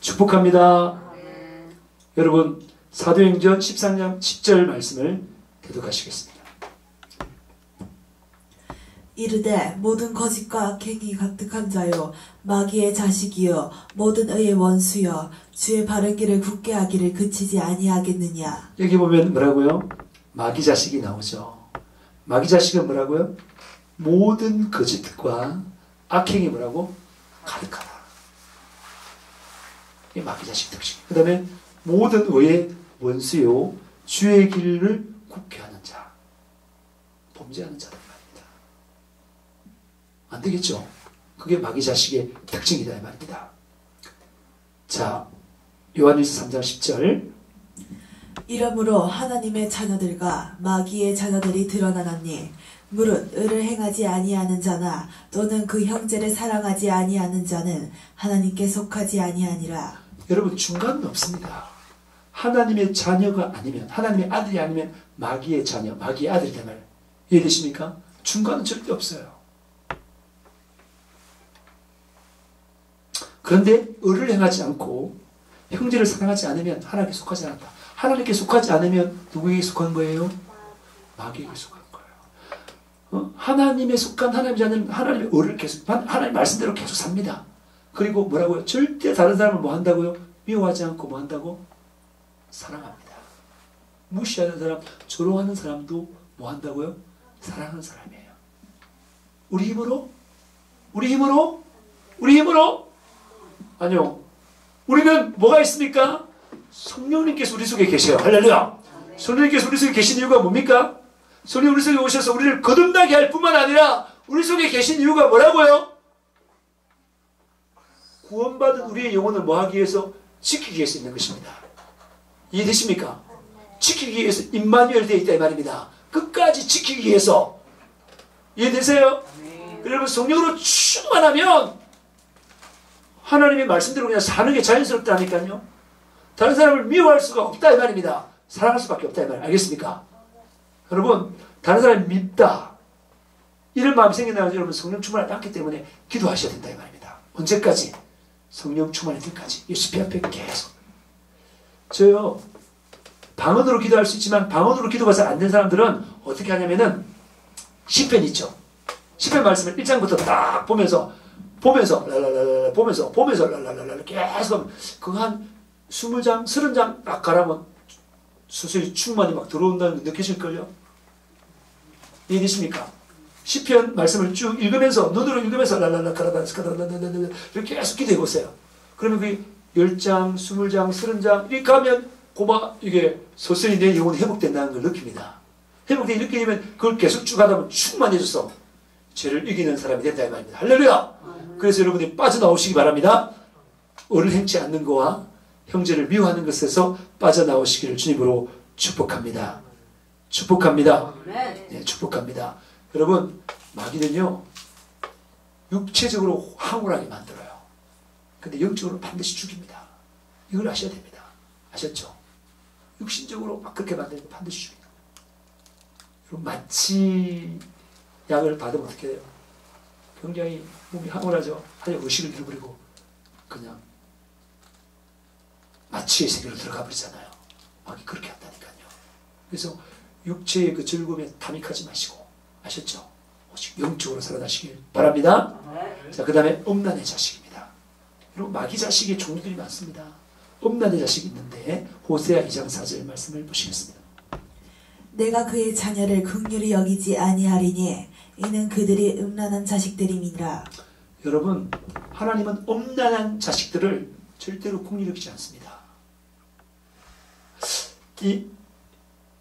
축복합니다. 여러분 사도행전 13장 10절 말씀을 대독하시겠습니다. 이르되 모든 거짓과 악행이 가득한 자요 마귀의 자식이요 모든 의의 원수여 주의 바른 길을 굳게 하기를 그치지 아니하겠느냐. 여기 보면 뭐라고요? 마귀 자식이 나오죠. 마귀 자식은 뭐라고요? 모든 거짓과 악행이 뭐라고? 가득하다. 이게 마귀 자식 특징. 그 다음에 모든 의의 원수요 주의 길을 굳게 하는 자. 범죄하는 자란 말입니다. 안 되겠죠? 그게 마귀 자식의 특징이다 이 말입니다. 자, 요한일서 3장 10절. 이러므로 하나님의 자녀들과 마귀의 자녀들이 드러나나니 무릇 의를 행하지 아니하는 자나 또는 그 형제를 사랑하지 아니하는 자는 하나님께 속하지 아니하니라. 여러분 중간은 없습니다. 하나님의 자녀가 아니면 하나님의 아들이 아니면 마귀의 자녀, 마귀의 아들이란 말 이해되십니까? 중간은 절대 없어요. 그런데 의를 행하지 않고 형제를 사랑하지 않으면 하나님께 속하지 않았다. 하나님께 속하지 않으면 누구에게 속한 거예요? 마귀에게 속한 거예요. 하나님에 속한 하나님의 자녀는 하나님의 의를 계속 하나님 말씀대로 계속 삽니다. 그리고 뭐라고요? 절대 다른 사람을 뭐 한다고요? 미워하지 않고 뭐 한다고? 사랑합니다. 무시하는 사람, 조롱하는 사람도 뭐 한다고요? 사랑하는 사람이에요. 우리 힘으로? 우리 힘으로? 우리 힘으로? 아니요. 우리는 뭐가 있습니까? 성령님께서 우리 속에 계셔요. 할렐루야. 성령님께서 우리 속에 계신 이유가 뭡니까? 성령 우리 속에 오셔서 우리를 거듭나게 할 뿐만 아니라 우리 속에 계신 이유가 뭐라고요? 구원받은 우리의 영혼을 뭐 하기 위해서? 지키기 위해서 있는 것입니다. 이해되십니까? 지키기 위해서 임마누엘 되어 있다 이 말입니다. 끝까지 지키기 위해서. 이해되세요? 여러분 성령으로 충만하면 하나님의 말씀대로 그냥 사는 게 자연스럽다니까요. 다른 사람을 미워할 수가 없다 이 말입니다. 사랑할 수밖에 없다 이 말. 알겠습니까? 여러분 다른 사람이 밉다 이런 마음이 생겨나면 여러분 성령 충만하지 않기 때문에 기도하셔야 된다 이 말입니다. 언제까지? 성령 충만할 때까지. 예수님 앞에 계속. 저요 방언으로 기도할 수 있지만 방언으로 기도가 잘 안 된 사람들은 어떻게 하냐면은 시편 있죠. 시편 말씀을 1장부터 딱 보면서 랄랄랄라 보면서 랄랄랄라 계속 그거 한 20장 30장 딱 가라면 수술이 충만히 막 들어온다는 거 느끼실걸요? 이해되십니까? 시편 말씀을 쭉 읽으면서 눈으로 읽으면서 랄랄라 카라다스카라랄랄랄 이렇게 계속 기도해 보세요. 그러면 그 10장, 20장, 30장 이렇게 하면 고마 이게 서서히 내 영혼이 회복된다는 걸 느낍니다. 회복되게 느끼면 그걸 계속 쭉 하다 보면 충만해져서 죄를 이기는 사람이 된다 이 말입니다. 할렐루야! 그래서 여러분이 빠져나오시기 바랍니다. 의를 행치 않는 거와 형제를 미워하는 것에서 빠져나오시기를 주님으로 축복합니다. 축복합니다. 네, 축복합니다. 여러분 마귀는요 육체적으로 황홀하게 만들어요. 근데 영적으로 반드시 죽입니다. 이걸 아셔야 됩니다. 아셨죠? 육신적으로 막 그렇게 만드는 거 반드시 죽입니다. 여러분 마치 약을 받으면 어떻게 돼요? 굉장히 몸이 황홀하죠. 아예 의식을 잃어버리고 그냥 마취의 세계로 들어가 버리잖아요. 마귀 그렇게 한다니까요. 그래서 육체의 그 즐거움에 탐닉하지 마시고, 아셨죠? 오직 영적으로 살아나시길 바랍니다. 자, 그 다음에 음란의 자식입니다. 여러분, 마귀 자식의 종류들이 많습니다. 음란의 자식이 있는데 호세아 2장 4절 말씀을 보시겠습니다. 내가 그의 자녀를 긍휼히 여기지 아니하리니 이는 그들이 음란한 자식들임이니라. 여러분, 하나님은 음란한 자식들을 절대로 긍휼히 여기지 않습니다.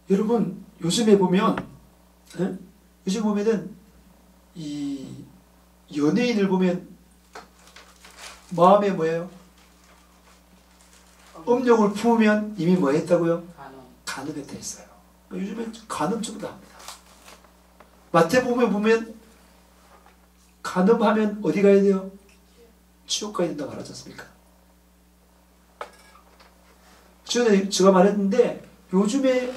여러분, 요즘에 보면, 요즘 보면은 이 연예인을 보면 마음에 뭐예요? 음욕을 품으면 이미 뭐 했다고요? 간음했다 했어요. 요즘에 간음 전부 다 합니다. 마태복음에 보면 간음하면 어디 가야 돼요? 지옥 가야 된다고 말하지 않습니까? 전에 제가 말했는데 요즘에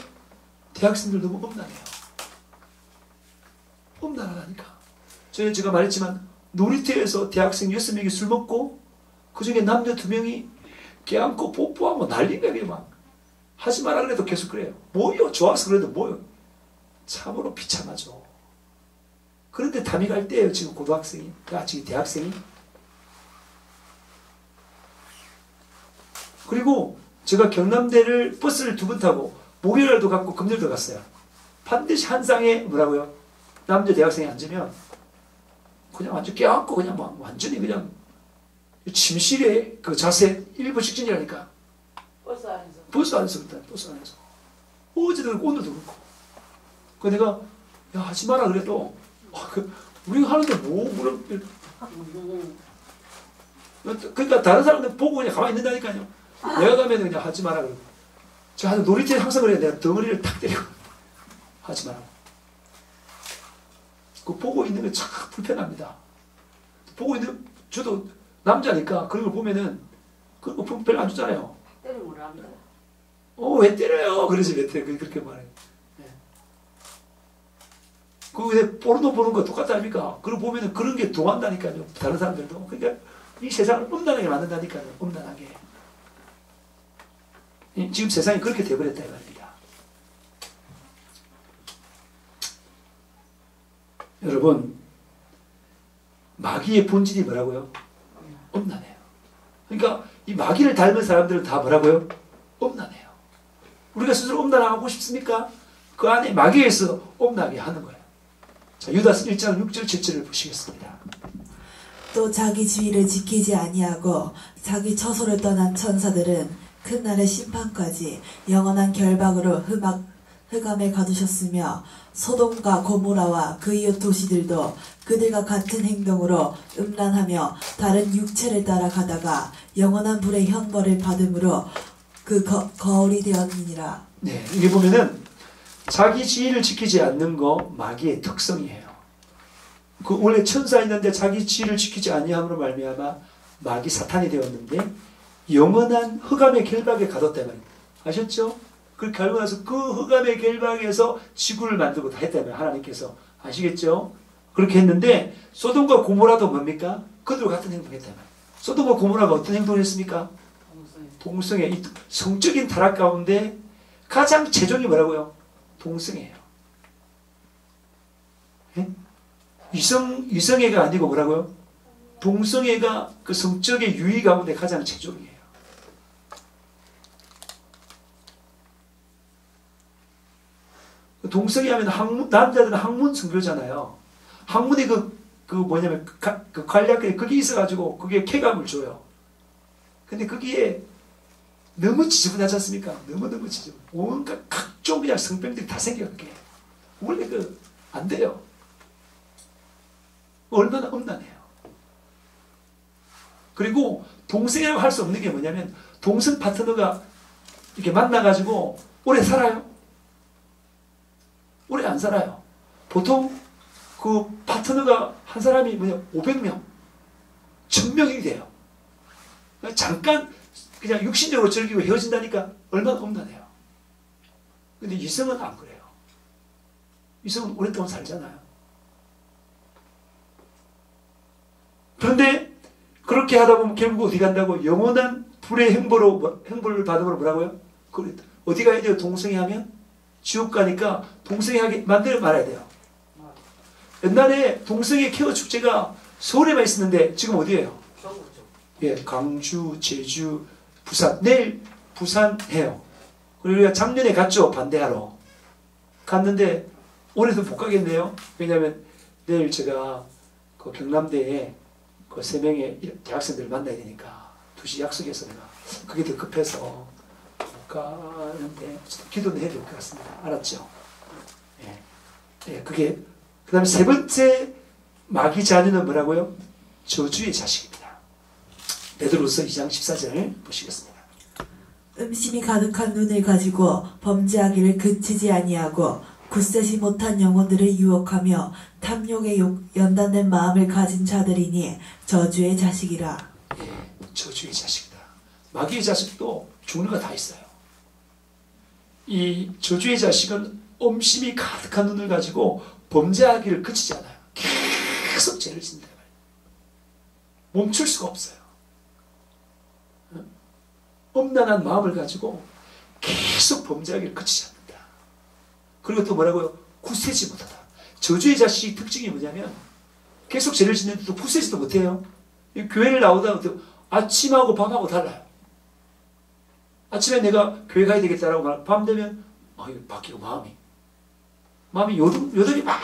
대학생들 너무 음란해요. 음란하다니까. 제가 말했지만 놀이터에서 대학생 6명이 술 먹고 그 중에 남녀 2명이 껴안고 뽀뽀하고 난리가 막 하지 마라 그래도 계속 그래요. 뭐요? 좋아서 그래도 뭐요? 참으로 비참하죠. 그런데 담이 갈 때예요. 지금 고등학생이, 지금 대학생이. 그리고 제가 경남대를 버스를 2번 타고 목요일도 갔고 금요일도 갔어요. 반드시 한 쌍에 뭐라고요? 남자 대학생이 앉으면 그냥 완전 껴안고 그냥 막 완전히 그냥 침실에 그 자세 일부 직진이라니까. 버스 안에서. 버스 안에서 그랬다. 버스 안에서. 어제도 그렇고 오늘도 그렇고. 그 내가 야 하지 마라 그래도 우리가 하는데 뭐 그러니까 다른 사람들 보고 그냥 가만히 있는다니까요. 내가 가면 그냥 하지 마라 그러고. 제가 놀이터에 항상 그래요. 내가 덩어리를 탁 때리고 하지 마라. 그 보고 있는 게 참 불편합니다. 보고 있는 저도 남자니까 그런 걸 보면은 그런 거 별로 안 좋잖아요. 때리면 뭐라 합니다. 왜 때려요? 그러지 왜 때려? 그렇게 말해요. 네. 그 포르노 보는 거 똑같다 아닙니까? 그걸 보면은 그런 게 동한다니까요. 다른 사람들도. 그러니까 이 세상을 음란하게 만든다니까요. 음란하게. 지금 세상이 그렇게 되어버렸다 이 말입니다. 여러분, 마귀의 본질이 뭐라고요? 음란해요. 그러니까 이 마귀를 닮은 사람들은 다 뭐라고요? 음란해요. 우리가 스스로 음란하고 싶습니까? 그 안에 마귀에서 음란하게 하는 거예요. 자, 유다서 1장 6절 7절을 보시겠습니다. 또 자기 지위를 지키지 아니하고 자기 처소를 떠난 천사들은 큰 날의 심판까지 영원한 결박으로 흑암에 가두셨으며 소돔과 고모라와 그 이웃 도시들도 그들과 같은 행동으로 음란하며 다른 육체를 따라 가다가 영원한 불의 형벌을 받음으로 그 거울이 되었느니라. 네, 여기 보면은 자기 지위를 지키지 않는 거 마귀의 특성이에요. 그 원래 천사였는데 자기 지위를 지키지 아니함으로 말미암아 마귀 사탄이 되었는데 영원한 흑암의 결박에 가뒀다 말이에요. 아셨죠? 그렇게 알고 나서 그 흑암의 결박에서 지구를 만들고 다 했다면 하나님께서 아시겠죠? 그렇게 했는데 소돔과 고모라도 뭡니까? 그들과 같은 행동을 했다면 소돔과 고모라가 어떤 행동을 했습니까? 동성애. 이 성적인 타락 가운데 가장 최종이 뭐라고요? 동성애예요. 예? 이성애가 아니고 뭐라고요? 동성애가 그 성적의 유의 가운데 가장 최종이에요. 동성애 하면 남자들은 학문 선교잖아요. 학문이 뭐냐면 그 관리학교에 그게 있어가지고 그게 쾌감을 줘요. 근데 거기에 너무 지저분하지 않습니까? 너무너무 지저분. 온갖 각종 그냥 성병들이 다 생겨요. 그게. 원래 안 돼요. 얼마나 음란해요. 그리고 동성애라고 할 수 없는 게 뭐냐면 동성 파트너가 이렇게 만나가지고 오래 살아요? 오래 안 살아요. 보통 그 파트너가 한 사람이 500명, 1000명이 돼요. 잠깐 그냥 육신적으로 즐기고 헤어진다니까 얼마나 음란해요. 근데 이성은 안 그래요. 이성은 오랫동안 살잖아요. 그런데 그렇게 하다 보면 결국 어디 간다고? 영원한 불의 행보를 받으면 뭐라고요? 어디 가야 돼요? 동성애 하면? 지옥 가니까 동성애 하게 만들어 말아야 돼요. 옛날에 동성애 케어 축제가 서울에만 있었는데 지금 어디예요? 예, 강주, 제주, 부산. 내일 부산 해요. 그리고 우리가 작년에 갔죠. 반대하러. 갔는데 올해도 못 가겠네요. 왜냐하면 내일 제가 그 경남대에 그 3명의 대학생들을 만나야 되니까 2시 약속해서 내가 그게 더 급해서 못 가는데 기도는 해야 될 것 같습니다. 알았죠? 예. 예, 그게 그 다음에 세 번째 마귀 자녀는 뭐라고요? 저주의 자식입니다. 베드로서 2장 14절을 보시겠습니다. 음심이 가득한 눈을 가지고 범죄하기를 그치지 아니하고 굳세지 못한 영혼들을 유혹하며 탐욕에 연단된 마음을 가진 자들이니 저주의 자식이라. 예, 저주의 자식이다. 마귀의 자식도 종류가 다 있어요. 이 저주의 자식은 음심이 가득한 눈을 가지고 범죄하기를 그치지 않아요. 계속 죄를 짓는다. 멈출 수가 없어요. 엄난한 마음을 가지고 계속 범죄하기를 그치지 않는다. 그리고 또 뭐라고요? 굳세지 못하다. 저주의 자식의 특징이 뭐냐면 계속 죄를 짓는데도 굳세지도 못해요. 교회를 나오다 아침하고 밤하고 달라요. 아침에 내가 교회 가야 되겠다라고 말하고 밤 되면 이거 바뀌고 마음이 요동이 막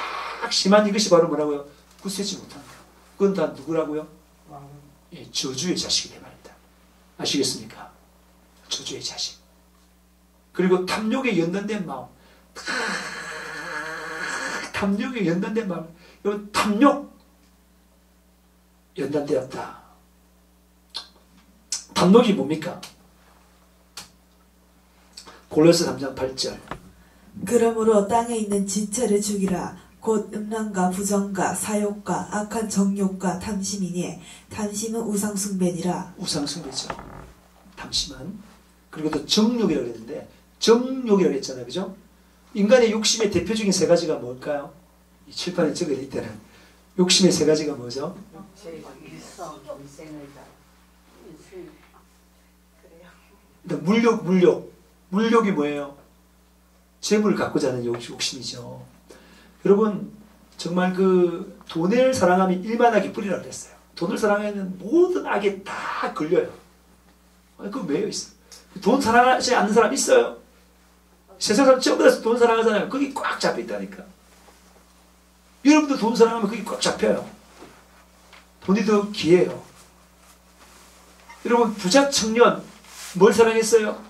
심한 이것이 바로 뭐라고요? 굳세지 못한다. 그건 다 누구라고요? 예, 저주의 자식이 말입니다. 아시겠습니까? 저주의 자식. 그리고 탐욕에 연단된 마음. 탐욕에 연단된 마음. 이건 탐욕 연단되었다. 탐욕이 뭡니까? 골로새 3장 8절. 그러므로 땅에 있는 지체를 죽이라. 곧 음란과 부정과 사욕과 악한 정욕과 탐심이니 탐심은 우상숭배니라. 우상숭배죠. 탐심은. 그리고 또 정욕이라고 했는데 정욕이라고 했잖아요. 그죠? 인간의 욕심의 대표적인 3가지가 뭘까요? 이 칠판에 적어져 있다는 욕심의 3가지가 뭐죠? 물욕이 뭐예요? 재물을 갖고자 하는 욕심이죠. 여러분 정말 그 돈을 사랑하면 일만하게 뿌리라고 그랬어요. 돈을 사랑하면 모든 악에 다 걸려요. 그거 매여 있어요. 돈 사랑하지 않는 사람 있어요? 세상 사람 전부 다 돈 사랑하잖아요. 거기 꽉 잡혀 있다니까. 여러분도 돈 사랑하면 거기 꽉 잡혀요. 돈이 더 귀해요. 여러분 부자 청년 뭘 사랑했어요?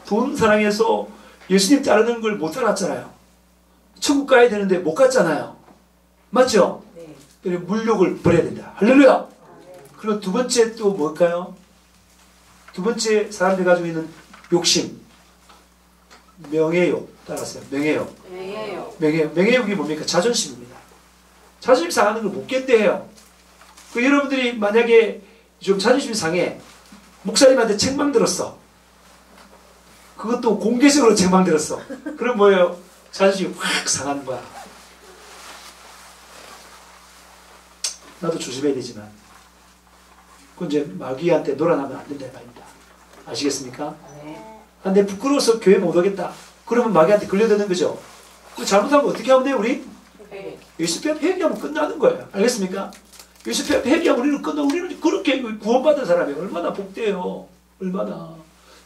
돈 사랑해서 예수님 따르는 걸 못 따랐잖아요. 천국 가야 되는데 못 갔잖아요. 맞죠? 네. 그래서 물욕을 버려야 된다. 할렐루야! 그리고 두 번째 또 뭘까요? 두 번째 사람들이 가지고 있는 욕심. 명예욕. 따라하세요. 명예욕. 명예욕이 뭡니까? 자존심입니다. 자존심 상하는 걸 못 견뎌해요. 그 여러분들이 만약에 좀 자존심이 상해. 목사님한테 책망 들었어. 그것도 공개적으로 책망 들었어. 그럼 뭐예요? 자존심이 확 상하는 거야. 나도 조심해야 되지만 그건 이제 마귀한테 놀아나면 안 된다 말입니다. 아시겠습니까? 내 부끄러워서 교회 못 오겠다. 그러면 마귀한테 걸려드는 거죠. 그 잘못하면 어떻게 하면 돼요 우리? 예수 앞에 회개하면 끝나는 거예요. 알겠습니까? 예수 앞에 회개하면 우리는 그렇게 구원받은 사람이 얼마나 복돼요. 얼마나.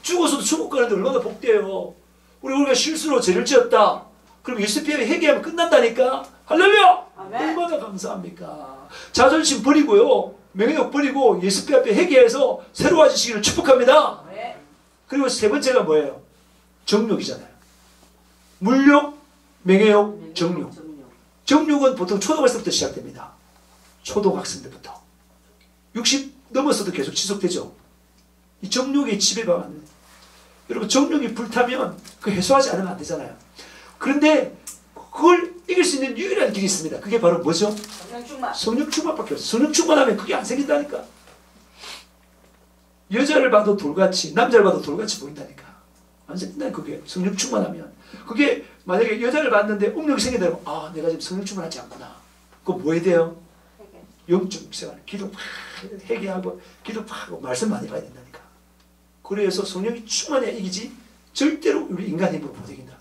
죽어서도 천국 가는데 얼마나 복돼요. 우리가 실수로 죄를 지었다. 그럼 예수 앞에 회개하면 끝난다니까. 할렐루야! 얼마나 감사합니까? 자존심 버리고요. 명예욕 버리고 예수 앞에 회개해서 새로워지시기를 축복합니다. 그리고 세 번째가 뭐예요? 정욕이잖아요. 물욕, 명예욕, 정욕. 정욕은 보통 초등학생 때부터 시작됩니다. 초등학생 때부터. 60 넘어서도 계속 지속되죠. 이 정욕이 지배받는. 여러분 정욕이 불타면 그 해소하지 않으면 안 되잖아요. 그런데 그걸 이길 수 있는 유일한 길이 있습니다. 그게 바로 뭐죠? 성령 충만밖에 없어요. 성령 충만하면 그게 안 생긴다니까. 여자를 봐도 돌같이 남자를 봐도 돌같이 보인다니까. 안 생긴다 그게 성령 충만하면. 그게 만약에 여자를 봤는데 음욕이 생긴다면 내가 지금 성령 충만하지 않구나. 그거 뭐 해야 돼요? 영적 생활, 기도 막 회개하고 기도 막 하고 말씀 많이 봐야 된다니까. 그래서 성령이 충만해야 이기지 절대로 우리 인간 힘으로 못 이긴다.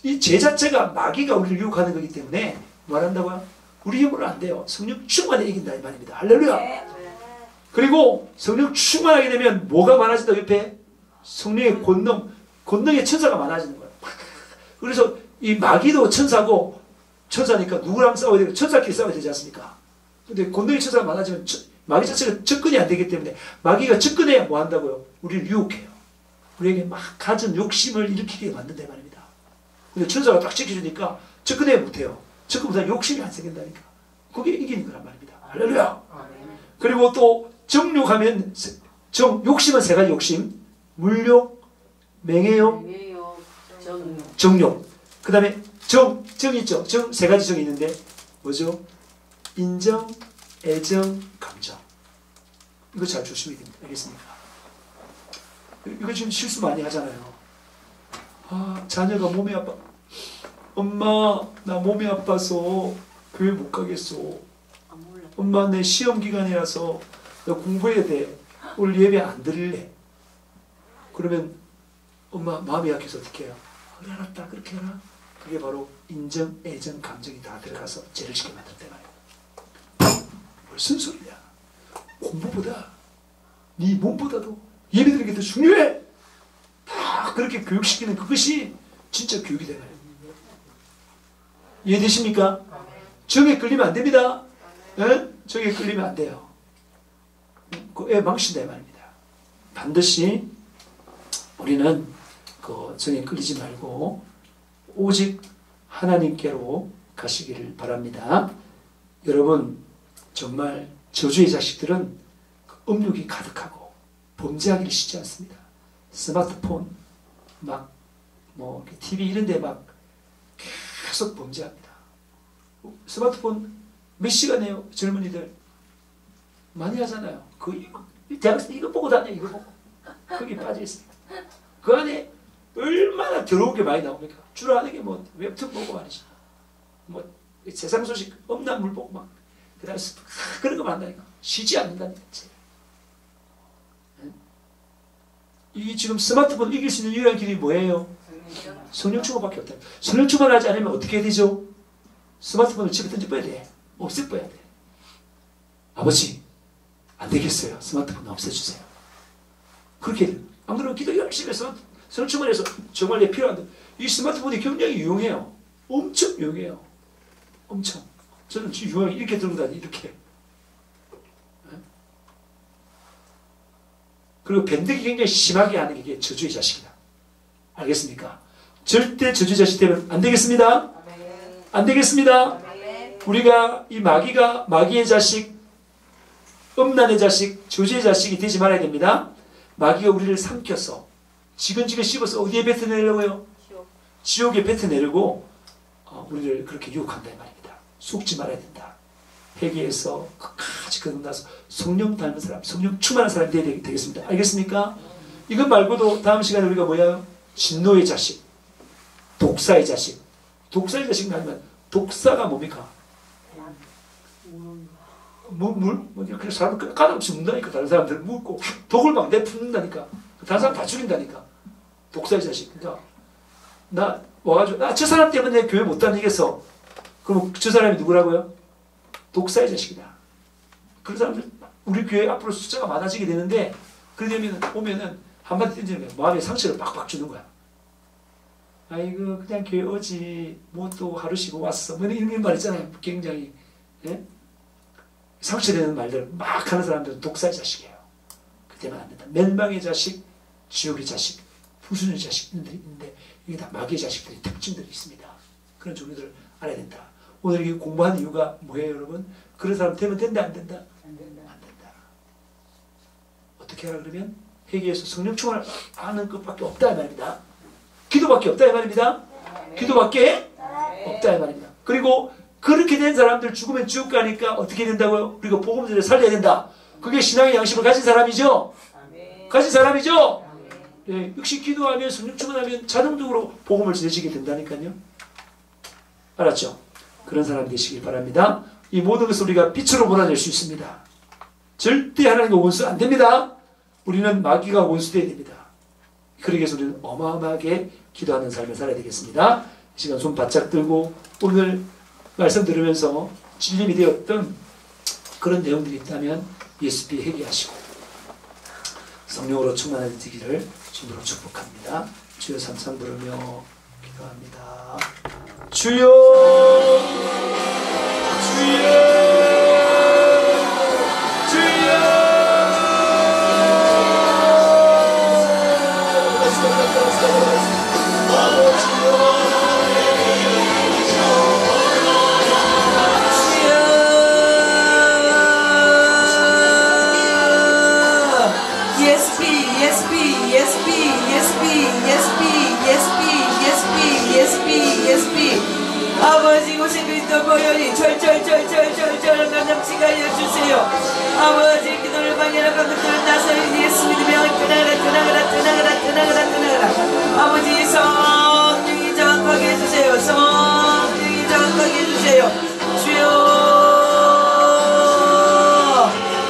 이 죄 자체가 마귀가 우리를 유혹하는 거기 때문에 말한다고요? 우리 힘으로 안 돼요. 성령 충만해 이긴다 이 말입니다. 할렐루야. 그리고 성령 충만하게 되면 뭐가 많아진다 옆에? 성령의 권능의 천사가 많아지는 거예요. 그래서 이 마귀도 천사고 천사니까 누구랑 싸워야 되고 천사끼리 싸워야 되지 않습니까? 근데 권능의 천사가 많아지면 마귀 자체가 접근이 안 되기 때문에 마귀가 접근해야 뭐 한다고요? 우리를 유혹해요. 우리에게 막 가진 욕심을 일으키게 만든다 말입니다. 근데 천사가 딱 지켜주니까 접근해 못해요. 접근 못하면 욕심이 안 생긴다니까. 그게 이기는 거란 말입니다. 할렐루야. 그리고 또 정욕하면 욕심은 세 가지 욕심. 물욕, 맹해욕, 정욕. 그 다음에 정 있죠. 정 세 가지 정이 있는데 뭐죠? 인정, 애정, 감정. 이거 잘 조심해야 됩니다. 알겠습니까? 이거 지금 실수 많이 하잖아요. 아, 자녀가 몸이 아파. 엄마, 나 몸이 아파서 교회 못 가겠어. 엄마, 내 시험 기간이라서 나 공부해야 돼. 오늘 예배 안 드릴래. 그러면 엄마 마음이 약해서 어떻게 해요? 그래, 알았다. 그렇게 해라. 그게 바로 인정, 애정, 감정이 다 들어가서 죄를 짓게 만들었단 말이에요. 무슨 소리냐? 공부보다 네 몸보다도 예배드리는 게 더 중요해. 다 그렇게 교육시키는 그것이 진짜 교육이 되는 거예요. 이해되십니까? 정에 끌리면 안 됩니다. 에? 정에 끌리면 안 돼요. 그 애 망신다 이 말입니다. 반드시 우리는 그 정에 끌리지 말고 오직 하나님께로 가시기를 바랍니다. 여러분 정말 저주의 자식들은 음욕이 가득하고 범죄하기를 쉽지 않습니다. 스마트폰 막 뭐 TV 이런 데 막 계속 범죄합니다. 스마트폰 몇 시간이에요? 젊은이들 많이 하잖아요. 대학생 이거 보고 다녀. 이거 보고 거기 빠져있습니다. 그 안에 얼마나 더러운 게 많이 나옵니까? 주로 하는 게 뭐 웹툰 보고 말이죠. 뭐 세상 소식 없는 물 보고 막 그다음에 그런 거 많다니까. 쉬지 않는다니까. 이 지금 스마트폰 이길 수 있는 유일한 길이 뭐예요? 성령 충만밖에 없다. 성령 충만하지 않으면 어떻게 해야 되죠? 스마트폰을 집에 던져버려야 돼. 없애버려야 돼. 아버지 안 되겠어요. 스마트폰 없애주세요. 그렇게 해야 돼요. 안 그러면 기도 열심히 해서 성령 충만해서 정말 내 필요한데 이 스마트폰이 굉장히 유용해요. 엄청 유용해요. 엄청. 저는 유용하게 이렇게 들고 다니 이렇게. 그리고 변덕이 굉장히 심하게 하는 게 저주의 자식이다. 알겠습니까? 절대 저주의 자식 되면 안 되겠습니다. 안 되겠습니다. 우리가 이 마귀의 자식, 음란의 자식, 저주의 자식이 되지 말아야 됩니다. 마귀가 우리를 삼켜서 지근지근 씹어서 어디에 뱉어내려고요? 지옥에 뱉어내려고 우리를 그렇게 유혹한다 이 말입니다. 속지 말아야 된다. 회개해서 끝까지 거듭나서 성령 닮은 사람, 성령 충만한 사람이 되겠습니다. 알겠습니까? 이것 말고도 다음 시간에 우리가 뭐야? 진노의 자식, 독사의 자식. 독사의 자식은 아니면 독사가 뭡니까? 그래서 사람을 까다없이 묻는다니까. 다른 사람들 묻고 독을 막 내뿜는다니까. 다른 사람 다 죽인다니까. 독사의 자식. 그러니까 나 와가지고 저 사람 때문에 교회 못 다니겠어. 그럼 저 사람이 누구라고요? 독사의 자식이다. 그런 사람들 우리 교회 앞으로 숫자가 많아지게 되는데 그러려면 오면은 한마디 던지는 거야. 마음에 상처를 빡빡 주는 거야. 아이고 그냥 교회 오지 뭐 또 하루 쉬고 왔어. 뭐 이런 말 있잖아요. 굉장히 상처되는 말들 막 하는 사람들은 독사의 자식이에요. 그때만 안 된다. 멸망의 자식, 지옥의 자식, 후순의 자식들이 있는데 이게 다 마귀의 자식들의 특징들이 있습니다. 그런 종류들을 알아야 된다. 오늘 이게 공부하는 이유가 뭐예요, 여러분? 그런 사람 되면 된다, 안 된다? 안 된다. 안 된다. 어떻게 하라 그러면 회개해서 성령 충만을 하는 것밖에 없다 이 말입니다. 기도밖에 없다 이 말입니다. 기도밖에 없다 이 말입니다. 그리고 그렇게 된 사람들 죽으면 지옥 가니까 어떻게 된다고요? 우리가 복음을 살려야 된다. 그게 신앙의 양심을 가진 사람이죠. 가진 사람이죠. 예, 역시 기도하면 성령 충만하면 자동적으로 복음을 전해지게 된다니까요. 알았죠? 그런 사람이 되시길 바랍니다. 이 모든 것을 우리가 빛으로 몰아낼 수 있습니다. 절대 하나님과 원수 안 됩니다. 우리는 마귀가 원수되어야 됩니다. 그러기 위해서 우리는 어마어마하게 기도하는 삶을 살아야 되겠습니다. 이 시간 손 바짝 들고 오늘 말씀 들으면서 진림이 되었던 그런 내용들이 있다면 예수께 회개하시고 성령으로 충만해지기를 주님으로 축복합니다. 주여 삼창 부르며 기도합니다. 주여 주여 아버지 이곳에 그리스도 보혈이 절절절절절절 가득치게 하여 주세요. 아버지 기도를 방해하는 것들을 나서리 예수 믿으며 떠나가라. 아버지 성령이 정확하게 해주세요. 성령이 정확하게 해주세요. 주여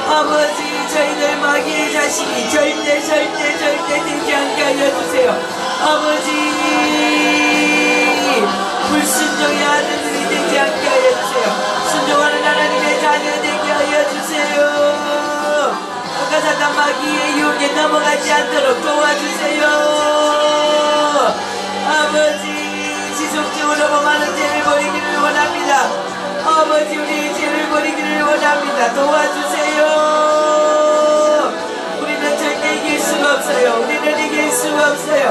아버지 저희들 마귀의 자식이 절대 되지 않게 하여 주세요. 아버지 불순종의 아들들이 되지 않게 하여 주세요. 순종하는 하나님의 자녀 되게 하여 주세요. 아까 사단 마귀의 유혹에 넘어가지 않도록 도와주세요. 아버지 지속적으로 많은 죄를 버리기를 원합니다. 아버지 우리의 죄를 버리기를 원합니다. 도와주세요. 우리는 절대 이길 수가 없어요. 우리는 이길 수가 없어요.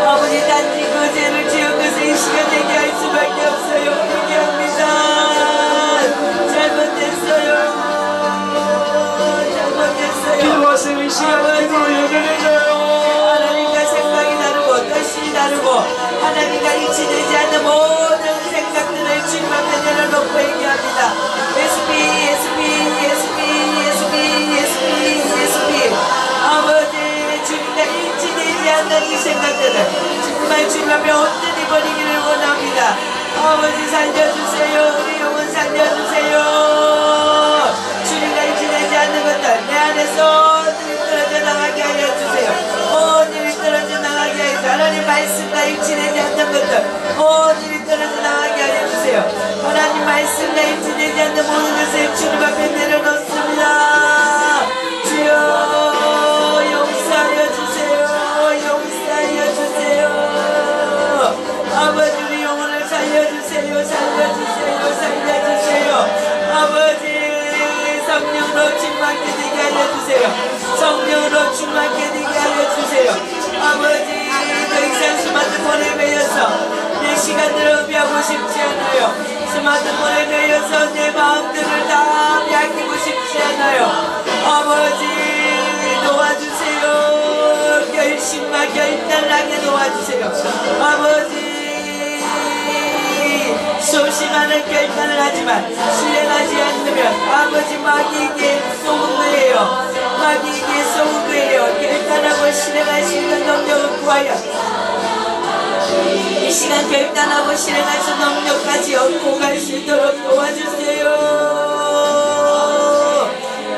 아버지 단지 그 죄를 지은 것에 이 시간 되게 할 수밖에 없어요. 회개합니다. 잘못됐어요. 기도하세요. 이 시간 기도로 연결해줘요. 하나님과 생각이 다르고 뜻이 다르고 하나님과 일치되지 않는 모든 생각들을 주님 앞에 내려놓고 얘기합니다. 예수비 아버지 주님과 일치되지 않는 이 생각들을 정말 주님 앞에 온전히 버리기를 원합니다. 아버지 살려주세요. 우리 영혼 살려주세요. 주님과 일치되지 않는 것들 내 안에서 온전히 떨어져 나가게 하여 주세요. 온전히 떨어져 나가게 하여 주세요. 하나님 말씀과 일치되지 않는 것들 온전히 떨어져 나가게 하여 주세요. 하나님 말씀과 일치되지 않는 모든 것을 주님 앞에 내려놓습니다. 주여 용서하여 주세요. 용서하여 주세요. 아버지 우리 영혼을 살려주세요. 아버지 성령으로 충만케 되게 하여 주세요. 성령으로 충만케 되게 하여 주세요. 아버지 더 이상 스마트폰에 매여서 내 시간들을 의미하고 싶지 않아요. 스마트폰에 매여서 내 마음들을 다 빼앗기고 싶지 않아요. 아버지 도와주세요. 결심과 결단하게 도와주세요. 아버지 소심하는 결단을 하지만 실행하지 않으면 아버지 마귀에게 쏘은 거예요. 마귀에게 쏘은 거예요. 결단하고 실행할 수 있는 능력을 구하여 이 시간 결단하고 실행할 수 있는 능력까지 얻고 갈 수 있도록 도와주세요.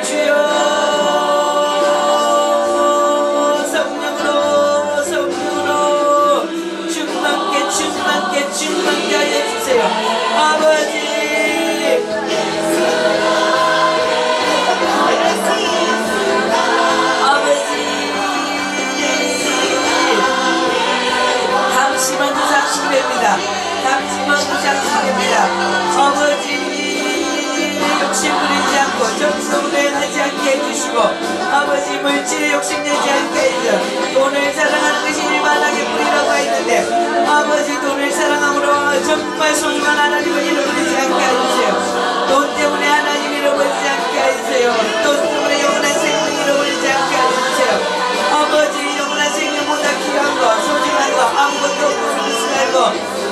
주여 충만케 하여 주세요. 아버지 잠시만 두상식입니다. 아버지 욕심 부리지 않고 정성으로 행하지 않게 해주시고 아버지 물질에 욕심내지 않게 해주시고 돈을 사랑하는 것이 일만하게 뿌리라고 했는데 아버지 돈을 사랑함으로 정말 소중한 하나님을 잃어버리지 않게 해주세요. 돈 때문에 하나님 잃어버리지 않게 해주세요. 돈 때문에 영원한 생명 잃어버리지 않게 해주세요. 아버지 영원한 생명보다 귀한 거 소중한 거 아무것도 없는 것을 알고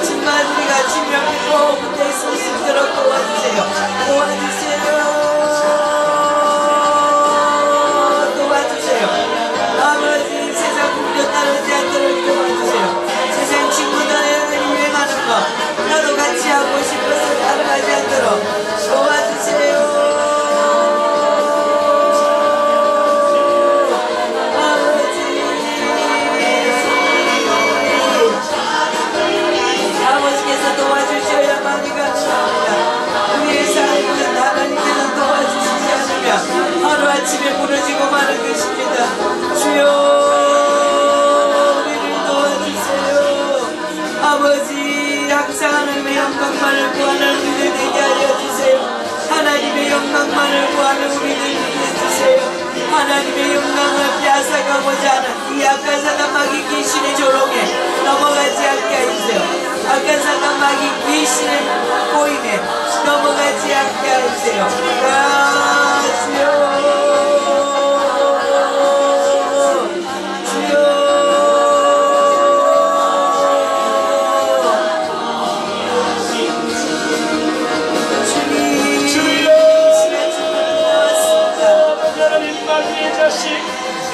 정말 우리가 주님 앞에 꼭 붙어 있을 수 있도록 도와주세요. 도와주세요. 아버지 이 악한 사단 마귀 귀신의 조롱에 넘어가지 않게 해주세요. 악한 사단 마귀 귀신의 꼬임에 넘어가지 않게 해주세요.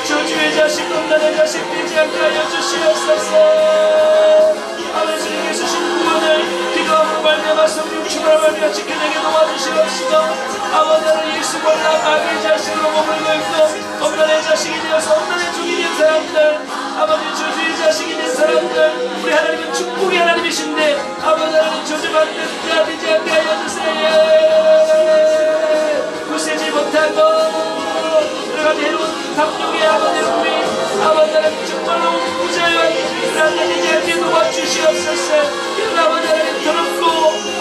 저주의 자식, 음란의 자식 되지 않게 하여 주시옵소서. 아버지 예수 신부를 기도함으로 말미암아 성령 충만을 말미암아 지켜내게 도와주시옵시고, 아버지 하나님 예수 몰라 마귀의 자식으로 몸을 걸고 음란의 자식이 되어서 음란의 종이 된 사람들, 아버지 저주의 자식이 된 사람들, 우리 하나님은 축복의 하나님이신데 아버지 하나님 저주받는 자 되지 않게 하여 주세요. 구세지 못하고 내가 내려온 탐욕의 아버지 우리 아버지는 정말로 부자연 하나님이 않게 도와주시옵소서. 이런 아버지 하나님 더럽고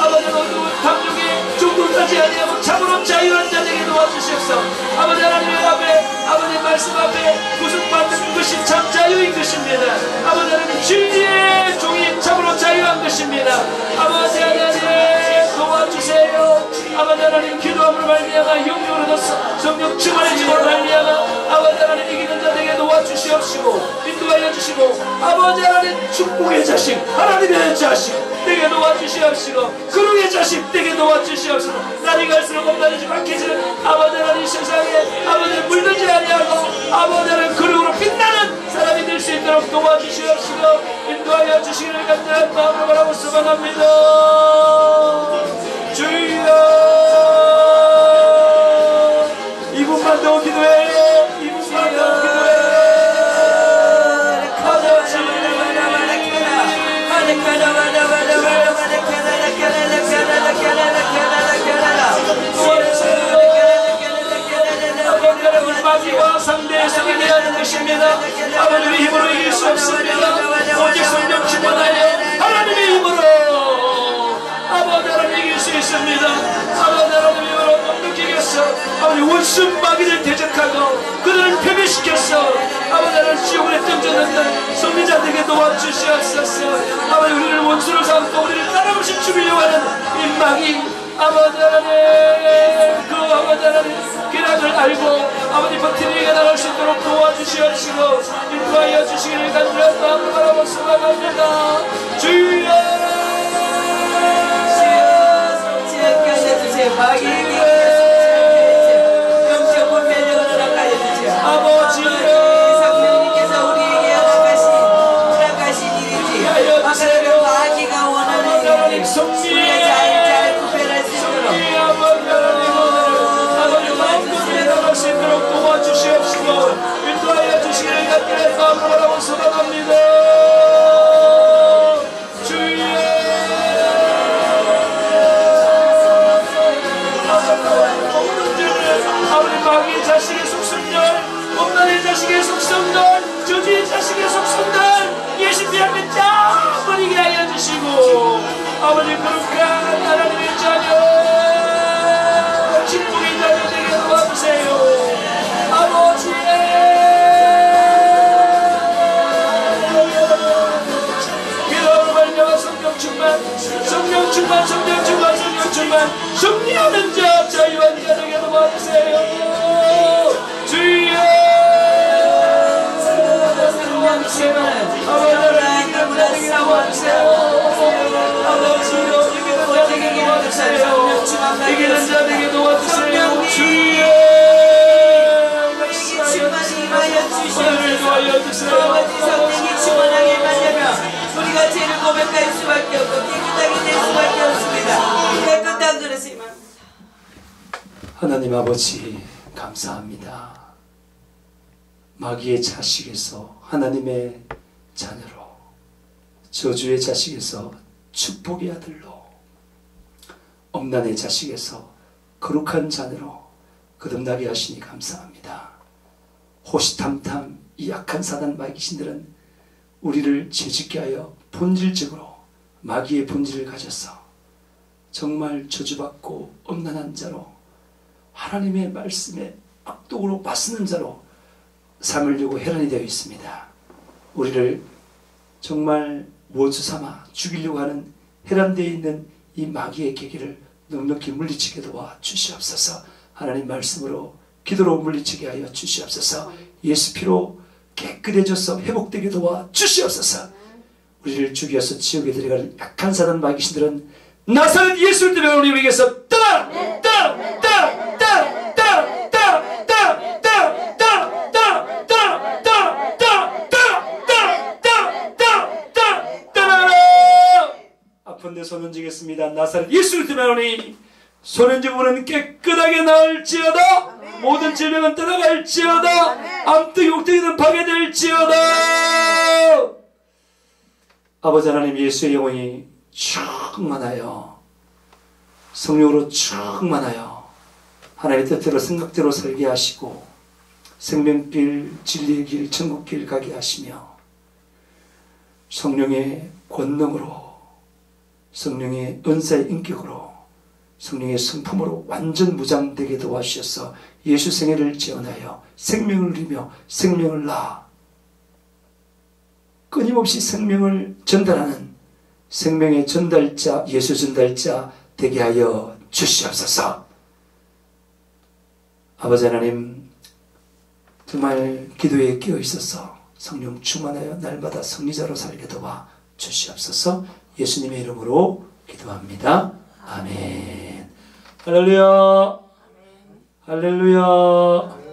아버지 어두운 탐욕의 종도까지 아니하고 참으로 자유한 자 되게 도와주시옵소서. 아버지 하나님의 앞에 아버지 말씀 앞에 구속받는 것이 참 자유인 것입니다. 아버지 하나님 진리의 종이 참으로 자유한 것입니다. 아버지 하나님 도와주세요. 아버지 하나님 기도함으로 말미암아 영적으로도 성령 충만해짐으로 말미암아 아버지 하나님 이기는 자 되게 도와주시옵시고 인도하여 주시고, 아버지 하나님 축복의 자식 하나님의 자식 되게 도와주시옵시고 그룹의 자식 되게 도와주시옵소서. 날이 갈수록 없나지지 막히지는 아버지 하나님 세상에 아버지 물들지 아니하고 아버지 하나님 그룹으로 빛나는 사람이 될 수 있도록 도와주시옵시고 인도하여 주시기를 간절한 마음으로 바라고 소망합니다. 주여 이분만 더 기도해. 이분만 더 기도해. 마귀와 상대의 성이 되어야 하는 것입니다. 아버님의 힘으로 이길 수 없습니다. 오직 성령 충만하여 하나님의 힘으로 아버지 하나님 이길 수 있습니다. 아버지 하나님의 힘으로 넉넉히 이겼어. 아버지 원수 마귀를 대적하고 그들을 패배시켰어. 아버지 하나님 지옥에 던져놓는 성리자들에게 도와주시옵소서. 아버지 우리를 원수로 삼고 우리를 따라오시 죽이려고 하는 이 마귀 아버지 하나님 그 아버지 하나님 기락을 알고 아버지 버티니가 나갈 수 있도록 도와주시옵시고 인도하여 주시기를 간절한 마음으로 바라고 소망합니다. 주여 지혜롭게 하여주세요. 마귀에게 영적 분별력을 허락하여 주세요. 아버지 성령님께서 우리에게 허락하신 일이지 아버지 마귀가 원하는 일을 우리가 잘 구별할 수 있도록 아버지 마음껏 나갈 수 있도록 도와주시옵시고 인도하여 주시기를 간절한 마음으로 바라고 소망합니다. 주여 아버지 마귀의 자식의 속성들, 엄마의 자식의 속성들, 저주의 자식의 속성들 예수님 앞에 다 버리게 하여 주시고 아버지 거룩한 하나님의 자녀 축복의 자녀 되게 도와주세요. 아버지 기도로 말미암아 성령 충만 성령 충만 성령 충만 성령 충만 승리하는 자 자유한 자 되게 도와주세요. 주여 성령 충만 아버지 하나님 되게 도와주세요. 아버지로 이기는 자 되게 도와주세요. 이기는 자 되게 도와주세요. 주여 충만하여 주시옵소서. 아버지 성령이 충만하게 만들면 우리가 죄를 고백할 수밖에 없고 깨끗하게 될 수밖에 없습니다. 깨끗한 그릇을 하나님 아버지 감사합니다. 마귀의 자식에서 하나님의 자녀로 저주의 자식에서 축복의 아들로 엄난의 자식에서 거룩한 자녀로 거듭나게 하시니 감사합니다. 호시탐탐 이 약한 사단 마귀신들은 우리를 죄짓게 하여 본질적으로 마귀의 본질을 가져서 정말 저주받고 엄난한 자로 하나님의 말씀에 악독으로 맞서는 자로 삼으려고 혈안이 되어 있습니다. 우리를 정말 원수 삼아 죽이려고 하는 해란되어 있는 이 마귀의 계기를 넉넉히 물리치게 도와 주시옵소서. 하나님 말씀으로 기도로 물리치게 하여 주시옵소서. 예수 피로 깨끗해져서 회복되게 도와 주시옵소서. 우리를 죽여서 지옥에 들어갈 약한 사단 마귀신들은 나사렛 예수를 때문에 우리에게서 떠나! 떠나! 떠나! 떠나! 떠나! 떠나! 떠나! 떠나! 떠나! 떠나! 떠나! 떠나! 떠나! 떠나! 아픈 데 손 얹겠습니다. 나사렛 예수를 때문에 손 얹은 부분은 깨끗하게 나을지어다. 모든 질병은 떠나갈지어다. 암뜨기 옥뜨기는 파괴될지어다. 아버지 하나님, 예수의 영혼이 충만하여 성령으로 충만하여 하나님의 뜻대로 생각대로 살게 하시고 생명길, 진리의 길, 천국길 가게 하시며 성령의 권능으로, 성령의 은사의 인격으로, 성령의 성품으로 완전 무장되게 도와주셔서 예수 생애를 재현하여 생명을 누리며 생명을 낳아 끊임없이 생명을 전달하는 생명의 전달자, 예수 전달자 되게 하여 주시옵소서. 아버지 하나님, 정말 기도에 끼어 있어서 성령 충만하여 날마다 성리자로 살게 도와 주시옵소서. 예수님의 이름으로 기도합니다. 아멘. 할렐루야. 할렐루야.